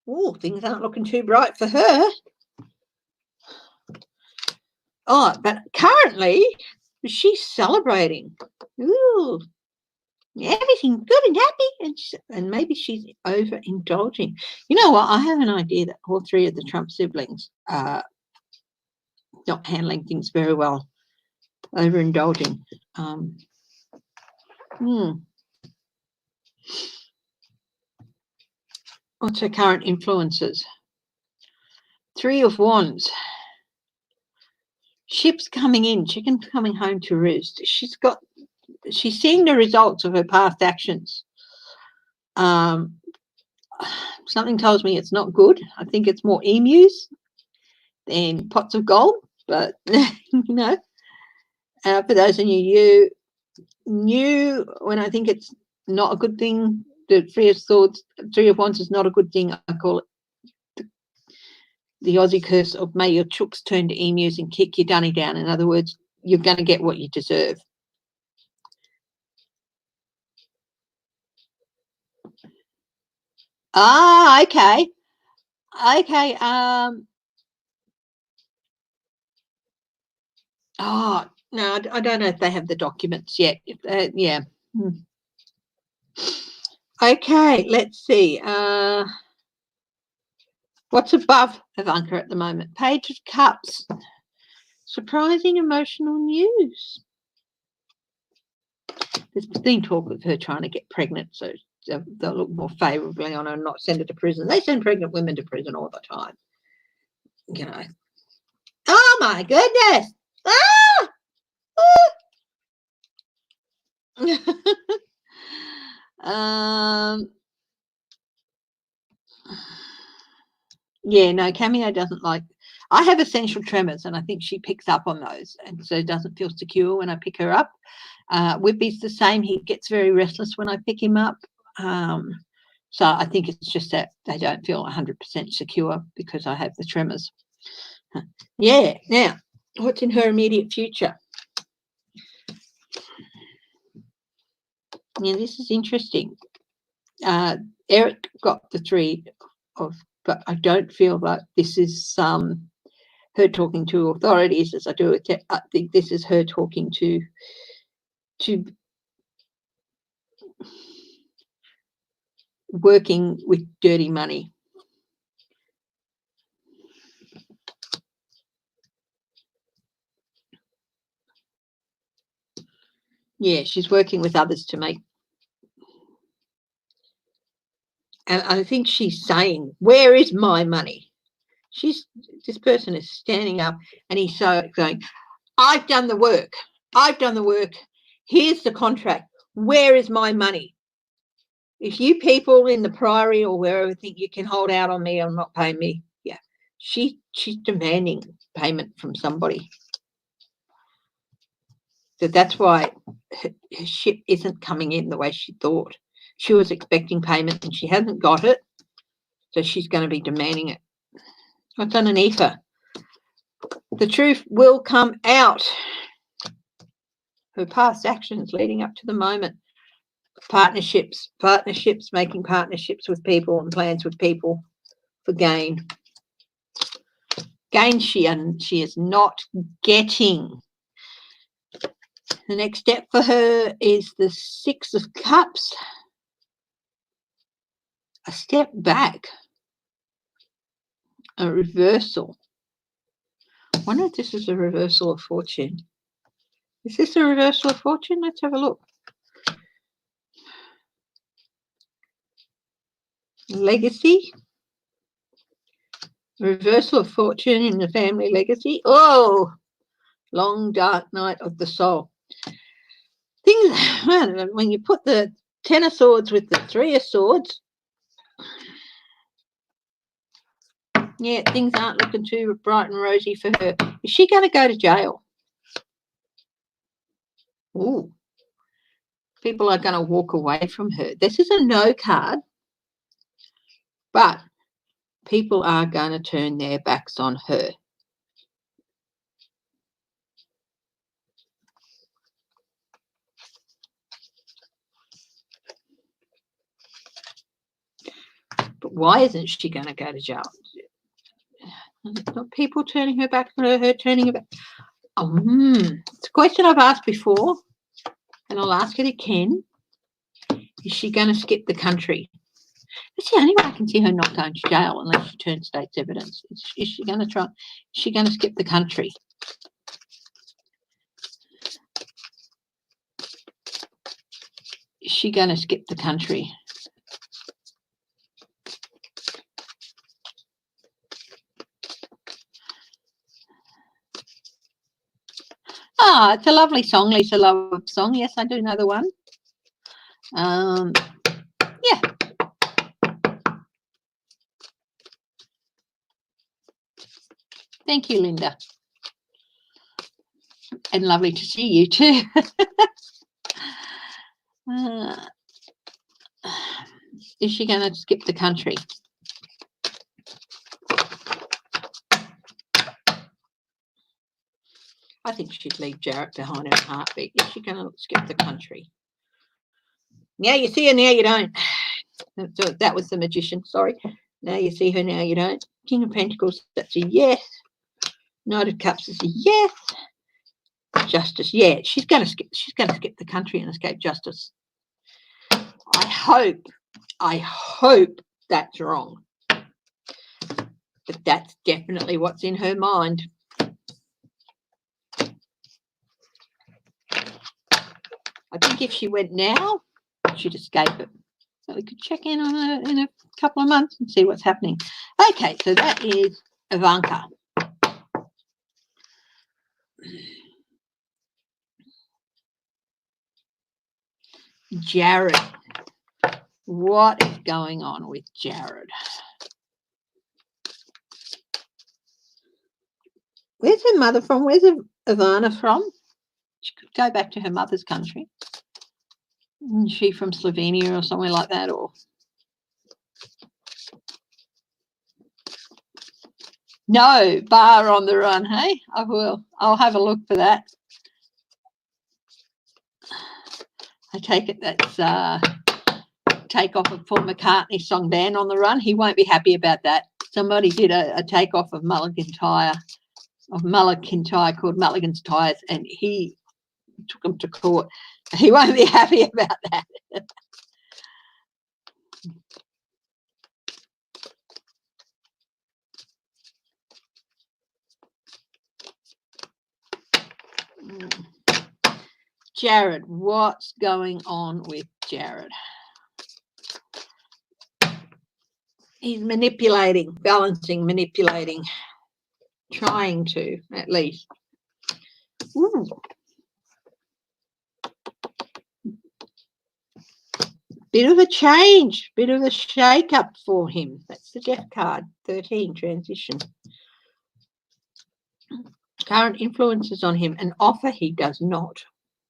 Oh, things aren't looking too bright for her. Oh, but currently she's celebrating. Ooh, everything's good and happy, and maybe she's overindulging. You know what? I have an idea that all three of the Trump siblings are not handling things very well, overindulging. What's her current influences? Three of Wands. Ships coming in, chickens coming home to roost. She's seeing the results of her past actions. Something tells me it's not good. I think it's more emus than pots of gold, but you know, for those of you knew when I think it's not a good thing, the Three of Swords, Three of Wands is not a good thing. I call it the Aussie curse of may your chooks turn to emus and kick your dunny down. In other words, you're going to get what you deserve. Ah, okay. Okay. Oh, no, I don't know if they have the documents yet. Yeah. Okay, let's see. What's above Ivanka at the moment? Page of Cups. Surprising emotional news. There's been talk of her trying to get pregnant, so they'll look more favourably on her and not send her to prison. They send pregnant women to prison all the time. You know. Oh, my goodness. Ah! Yeah, no, Cameo doesn't like. I have essential tremors, and I think she picks up on those, and so doesn't feel secure when I pick her up. Whippy's the same. He gets very restless when I pick him up. So I think it's just that they don't feel 100% secure because I have the tremors. Yeah. Now, what's in her immediate future? Yeah, this is interesting. Eric got the 3 of, but I don't feel like this is her talking to authorities as I do it. I think this is her talking to working with dirty money. Yeah, she's working with others to make. And I think she's saying, where is my money? This person is standing up and he's going, I've done the work. I've done the work. Here's the contract. Where is my money? If you people in the Priory or wherever think you can hold out on me or not pay me, yeah, she's demanding payment from somebody. So that's why her ship isn't coming in the way she thought. She was expecting payment and she hasn't got it, so she's going to be demanding it. What's underneath her? The truth will come out. Her past actions leading up to the moment. Partnerships, making partnerships with people and plans with people for gain. Gain she is not getting. The next step for her is the 6 of Cups. A step back. A reversal. I wonder if this is a reversal of fortune. Is this a reversal of fortune? Let's have a look. Legacy. Reversal of fortune in the family legacy. Oh, long dark night of the soul. Things, when you put the 10 of Swords with the 3 of Swords, yeah, things aren't looking too bright and rosy for her. Is she going to go to jail? Ooh. People are going to walk away from her. This is a no card, but people are going to turn their backs on her. But why isn't she going to go to jail? It's not people turning her back on her turning her back. It's a question I've asked before, and I'll ask it again. Is she going to skip the country? That's the only way I can see her not going to jail unless she turns state's evidence. Is she going to try? Is she going to skip the country? Is she going to skip the country? It's a lovely song, Lisa Love song. Yes, I do know the one. Yeah. Thank you, Linda. And lovely to see you too. Is she going to skip the country? I think she'd leave Jarrett behind in a heartbeat. Is she going to skip the country? Now you see her, now you don't. So that was the Magician, sorry. Now you see her, now you don't. King of Pentacles, that's a yes. Knight of Cups is a yes. Justice, yeah, she's going to skip the country and escape justice. I hope that's wrong. But that's definitely what's in her mind. I think if she went now, she'd escape it. So we could check in on her in a couple of months and see what's happening. Okay, so that is Ivanka. Jared. What is going on with Jared? Where's her mother from? Where's Ivana from? She could go back to her mother's country. Is she from Slovenia or somewhere like that? Or no, bar on the run, hey? I will. I'll have a look for that. I take it that's takeoff of Paul McCartney's song Band on the Run. He won't be happy about that. Somebody did a takeoff of Mulligan Tyre called Mulligan's Tyres, and he took him to court. He won't be happy about that. Jared, what's going on with Jared? He's manipulating, balancing, manipulating, trying to, at least. Ooh. Bit of a change, bit of a shake-up for him. That's the Death card, 13, transition. Current influences on him, an offer he does not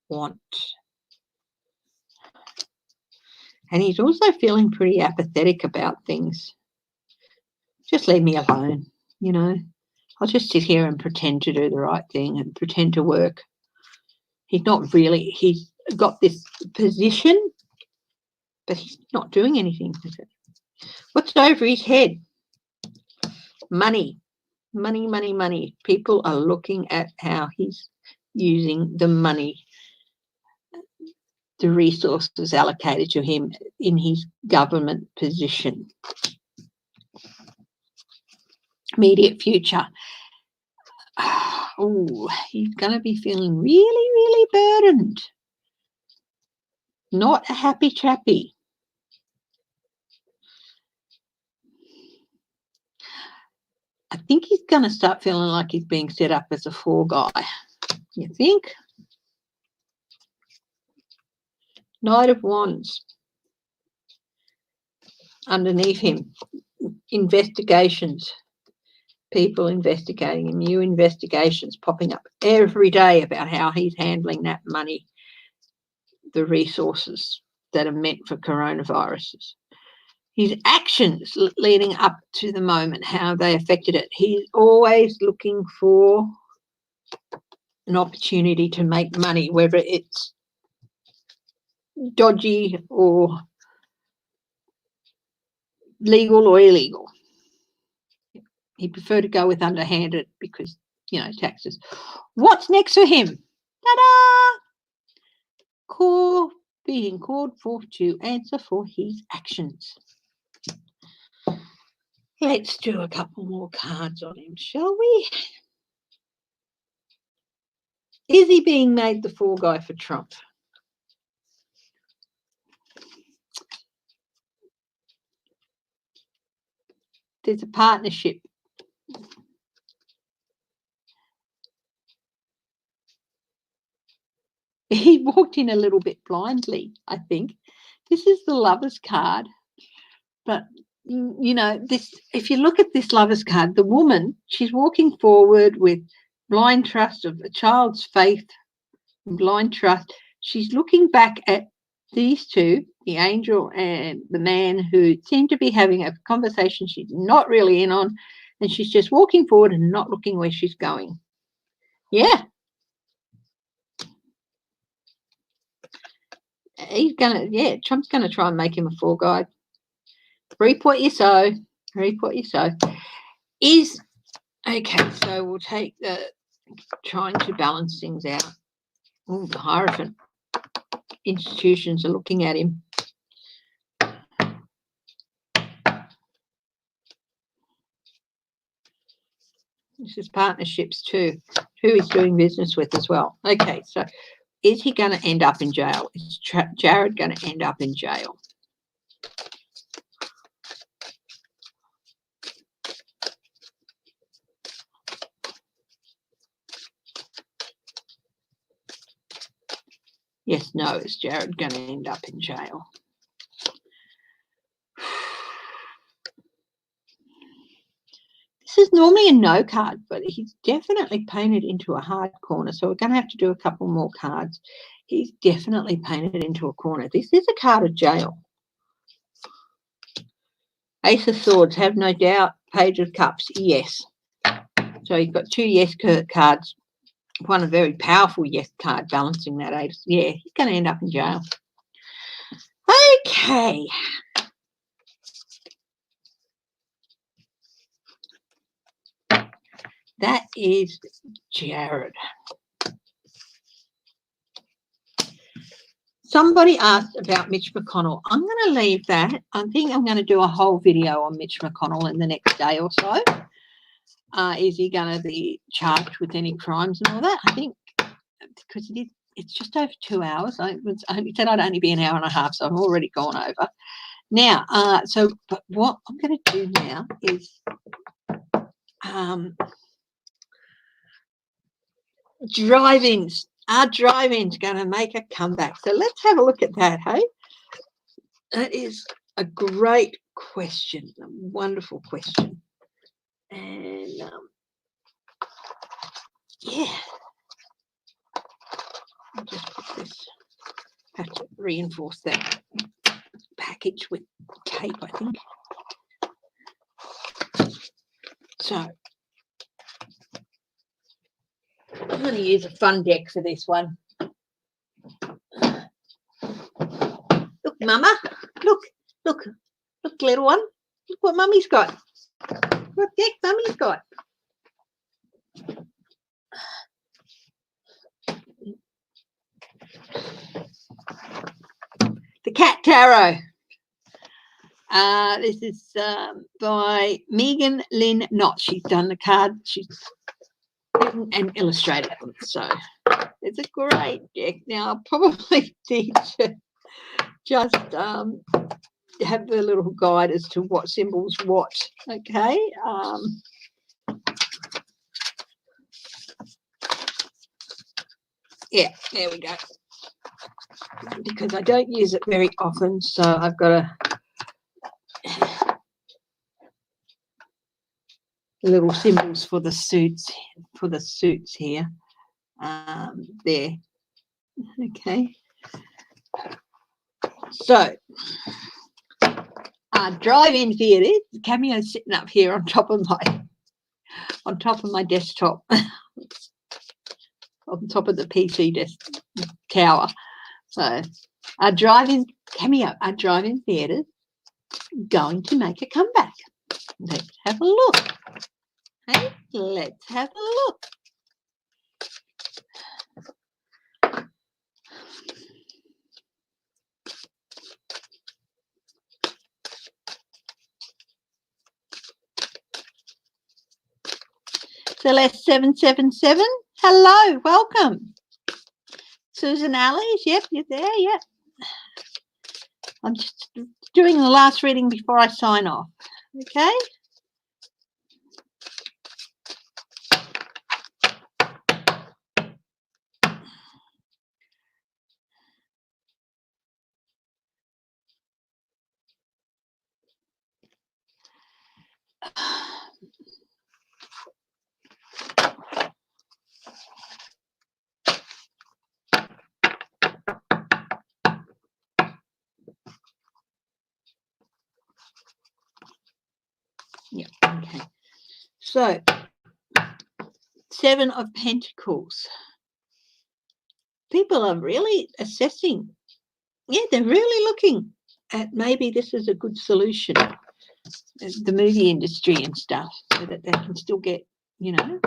want. And he's also feeling pretty apathetic about things. Just leave me alone, you know. I'll just sit here and pretend to do the right thing and pretend to work. He's not really, he's got this position, but he's not doing anything with it. What's over his head? Money. Money, money, money. People are looking at how he's using the money, the resources allocated to him in his government position. Immediate future. Oh, he's going to be feeling really, really burdened. Not a happy chappy. I think he's going to start feeling like he's being set up as a fall guy. You think? Knight of Wands. Underneath him, investigations. People investigating him, new investigations popping up every day about how he's handling that money, the resources that are meant for coronaviruses. His actions leading up to the moment, how they affected it. He's always looking for an opportunity to make money, whether it's dodgy or legal or illegal. He'd prefer to go with underhanded because, you know, taxes. What's next for him? Ta-da! Being called for to answer for his actions. Let's do a couple more cards on him, shall we? Is he being made the fall guy for Trump? There's a partnership. He walked in a little bit blindly, I think. This is the Lover's card. But, you know, this, if you look at this Lover's card, the woman, she's walking forward with blind trust of a child's faith, blind trust. She's looking back at these two, the angel and the man, who seem to be having a conversation she's not really in on, and she's just walking forward and not looking where she's going. Yeah. Trump's going to try and make him a fall guy. Reap what you sow. Reap what you sow. Okay, so we'll take the trying to balance things out. Oh, the Hierophant. Institutions are looking at him. This is partnerships too. Who he's doing business with as well. Okay, so is he going to end up in jail? Is Jared going to end up in jail? Yes, no, is Jared going to end up in jail? This is normally a no card, but he's definitely painted into a hard corner. So we're going to have to do a couple more cards. He's definitely painted into a corner. This is a card of jail. Ace of Swords, have no doubt. Page of Cups, yes. So you've got two yes cards. One a very powerful yes card balancing that ace. Yeah, he's going to end up in jail. Okay. That is Jared. Somebody asked about Mitch McConnell. I'm going to leave that. I think I'm going to do a whole video on Mitch McConnell in the next day or so. Is he going to be charged with any crimes and all that? I think because it's just over 2 hours. I said I'd only be an hour and a half, so I'm already gone over. Now, but what I'm going to do now is drive-ins. Are drive-ins going to make a comeback? So let's have a look at that, hey? That is a great question, a wonderful question. And, yeah. I'll just put this, have to reinforce that package with tape, I think. So, I'm going to use a fun deck for this one. Look, Mama. Look, little one. Look what Mummy's got. What deck Mummy's got. The Cat Tarot. This is by Megan Lynn Knott. She's done the card. She's written and illustrated them. So it's a great deck. Now, I'll probably need to just have the little guide as to what symbols what. Okay. Yeah, there we go. Because I don't use it very often, so I've got a little symbols for the suits here. There. Okay. So drive-in theatre. Cameo's sitting up here on top of my desktop. On top of the PC desk tower. So our drive-in theatres going to make a comeback. Let's have a look. Hey, let's have a look. Celeste 777. Hello, welcome. Susan Allies, yep, you're there, yep. I'm just doing the last reading before I sign off, okay? Yeah, okay. So, Seven of Pentacles. People are really assessing. Yeah, they're really looking at maybe this is a good solution. The movie industry and stuff, so that they can still get, you know.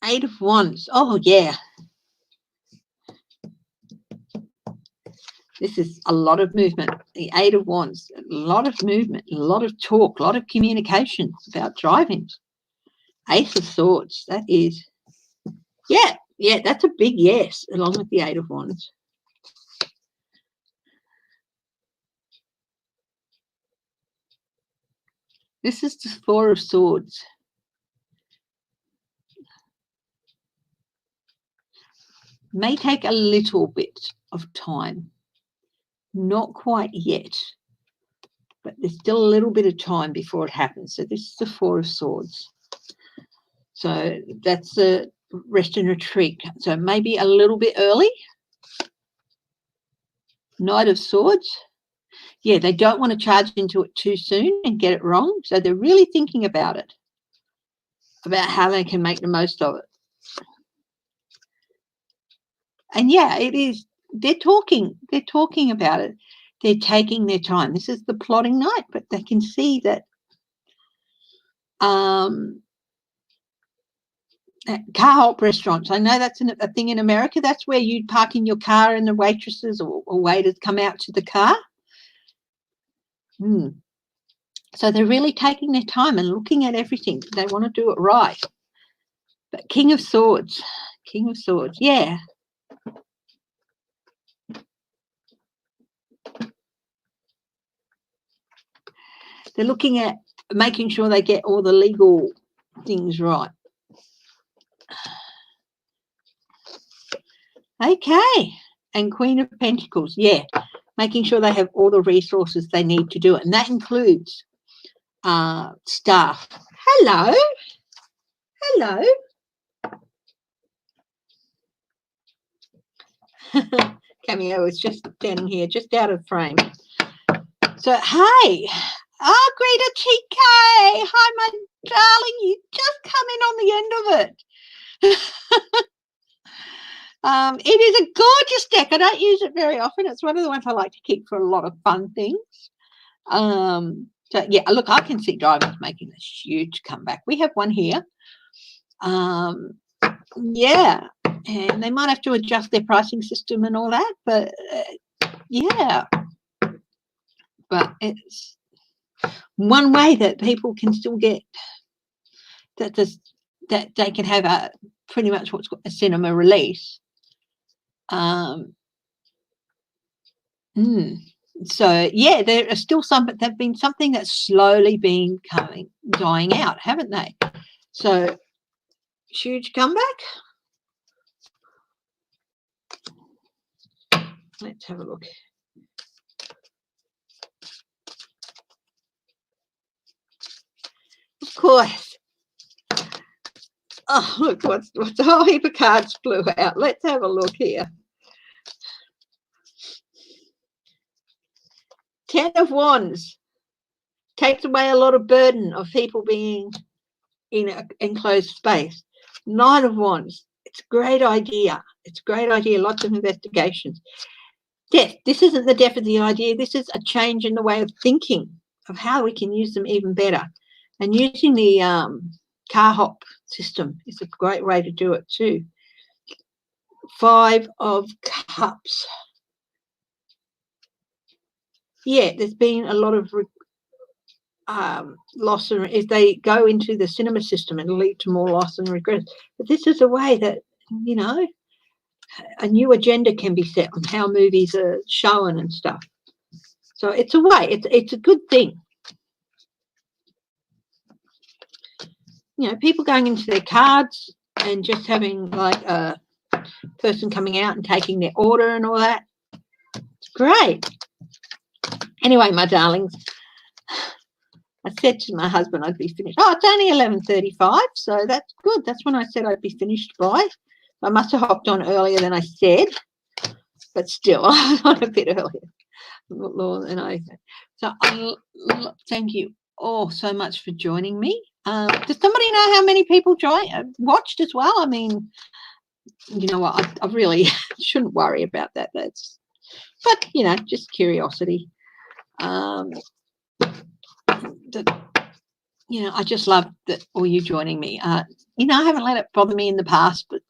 Eight of Wands. Oh, yeah. This is a lot of movement. The Eight of Wands, a lot of movement, a lot of talk, a lot of communication about driving. Ace of Swords, that is, yeah, that's a big yes, along with the Eight of Wands. This is the Four of Swords. May take a little bit of time. Not quite yet, but there's still a little bit of time before it happens. So this is the Four of Swords. So that's the rest and retreat. So maybe a little bit early. Knight of Swords. Yeah, they don't want to charge into it too soon and get it wrong. So they're really thinking about it, about how they can make the most of it. And yeah, it is. They're talking about it. They're taking their time. This is the plotting night, but they can see that car hop restaurants. I know that's a thing in America. That's where you park in your car and the waitresses or waiters come out to the car. So they're really taking their time and looking at everything. They want to do it right. But King of Swords, yeah. They're looking at making sure they get all the legal things right. Okay. And Queen of Pentacles, yeah. Making sure they have all the resources they need to do it. And that includes staff. Hello. Cameo is just standing here, just out of frame. So, hey. Greta TK. Hi, my darling. You just come in on the end of it. It is a gorgeous deck. I don't use it very often. It's one of the ones I like to keep for a lot of fun things. So, yeah, look, I can see diamonds making this huge comeback. We have one here. Yeah, and they might have to adjust their pricing system and all that, but yeah. But it's one way that people can still get that they can have a pretty much what's called a cinema release. So yeah, there are still some, but they've been something that's slowly been dying out, haven't they? So huge comeback. Let's have a look. Of course. Oh, look, what's a whole heap of cards flew out. Let's have a look here. 10 of Wands takes away a lot of burden of people being in an enclosed space. Knight of Wands, it's a great idea. It's a great idea. Lots of investigations. Death, this isn't the death of the idea. This is a change in the way of thinking of how we can use them even better. And using the car hop system is a great way to do it too. 5 of Cups. Yeah, there's been a lot of loss, and if they go into the cinema system, it'll lead to more loss and regret. But this is a way that, you know, a new agenda can be set on how movies are shown and stuff. So it's a way. It's a good thing. You know, people going into their cards and just having like a person coming out and taking their order and all that. It's great. Anyway, my darlings, I said to my husband I'd be finished. Oh, it's only 11:35, so that's good. That's when I said I'd be finished by. I must have hopped on earlier than I said, but still, I'm on a bit earlier. So thank you all so much for joining me. Does somebody know how many people watched as well? I mean, you know what? I really shouldn't worry about that. But you know, just curiosity. You know, I just love that all you joining me. You know, I haven't let it bother me in the past, but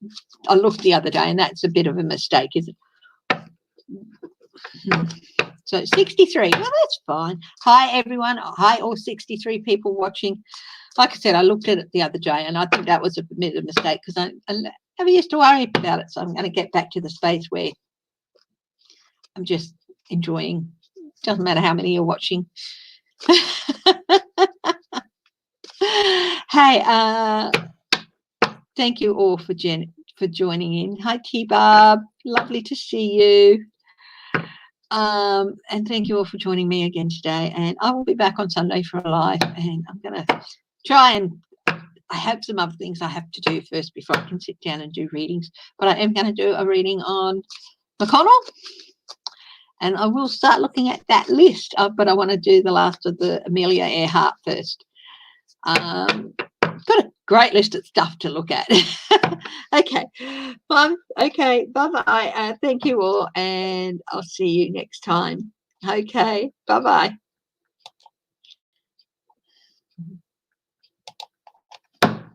I looked the other day, and that's a bit of a mistake, isn't it? So 63. Well, that's fine. Hi, everyone. Hi, all 63 people watching. Like I said, I looked at it the other day, and I think that was a bit of a mistake because I never used to worry about it. So I'm going to get back to the space where I'm just enjoying. Doesn't matter how many you're watching. Hey, thank you all for for joining in. Hi, T-Barb. Lovely to see you. And thank you all for joining me again today. And I will be back on Sunday for a live, and I'm going to try and I have some other things I have to do first before I can sit down and do readings. But I am going to do a reading on McConnell, and I will start looking at that list. But I want to do the last of the Amelia Earhart first. Got a great list of stuff to look at. Okay, bye-bye. Thank you all, and I'll see you next time. Okay, bye-bye.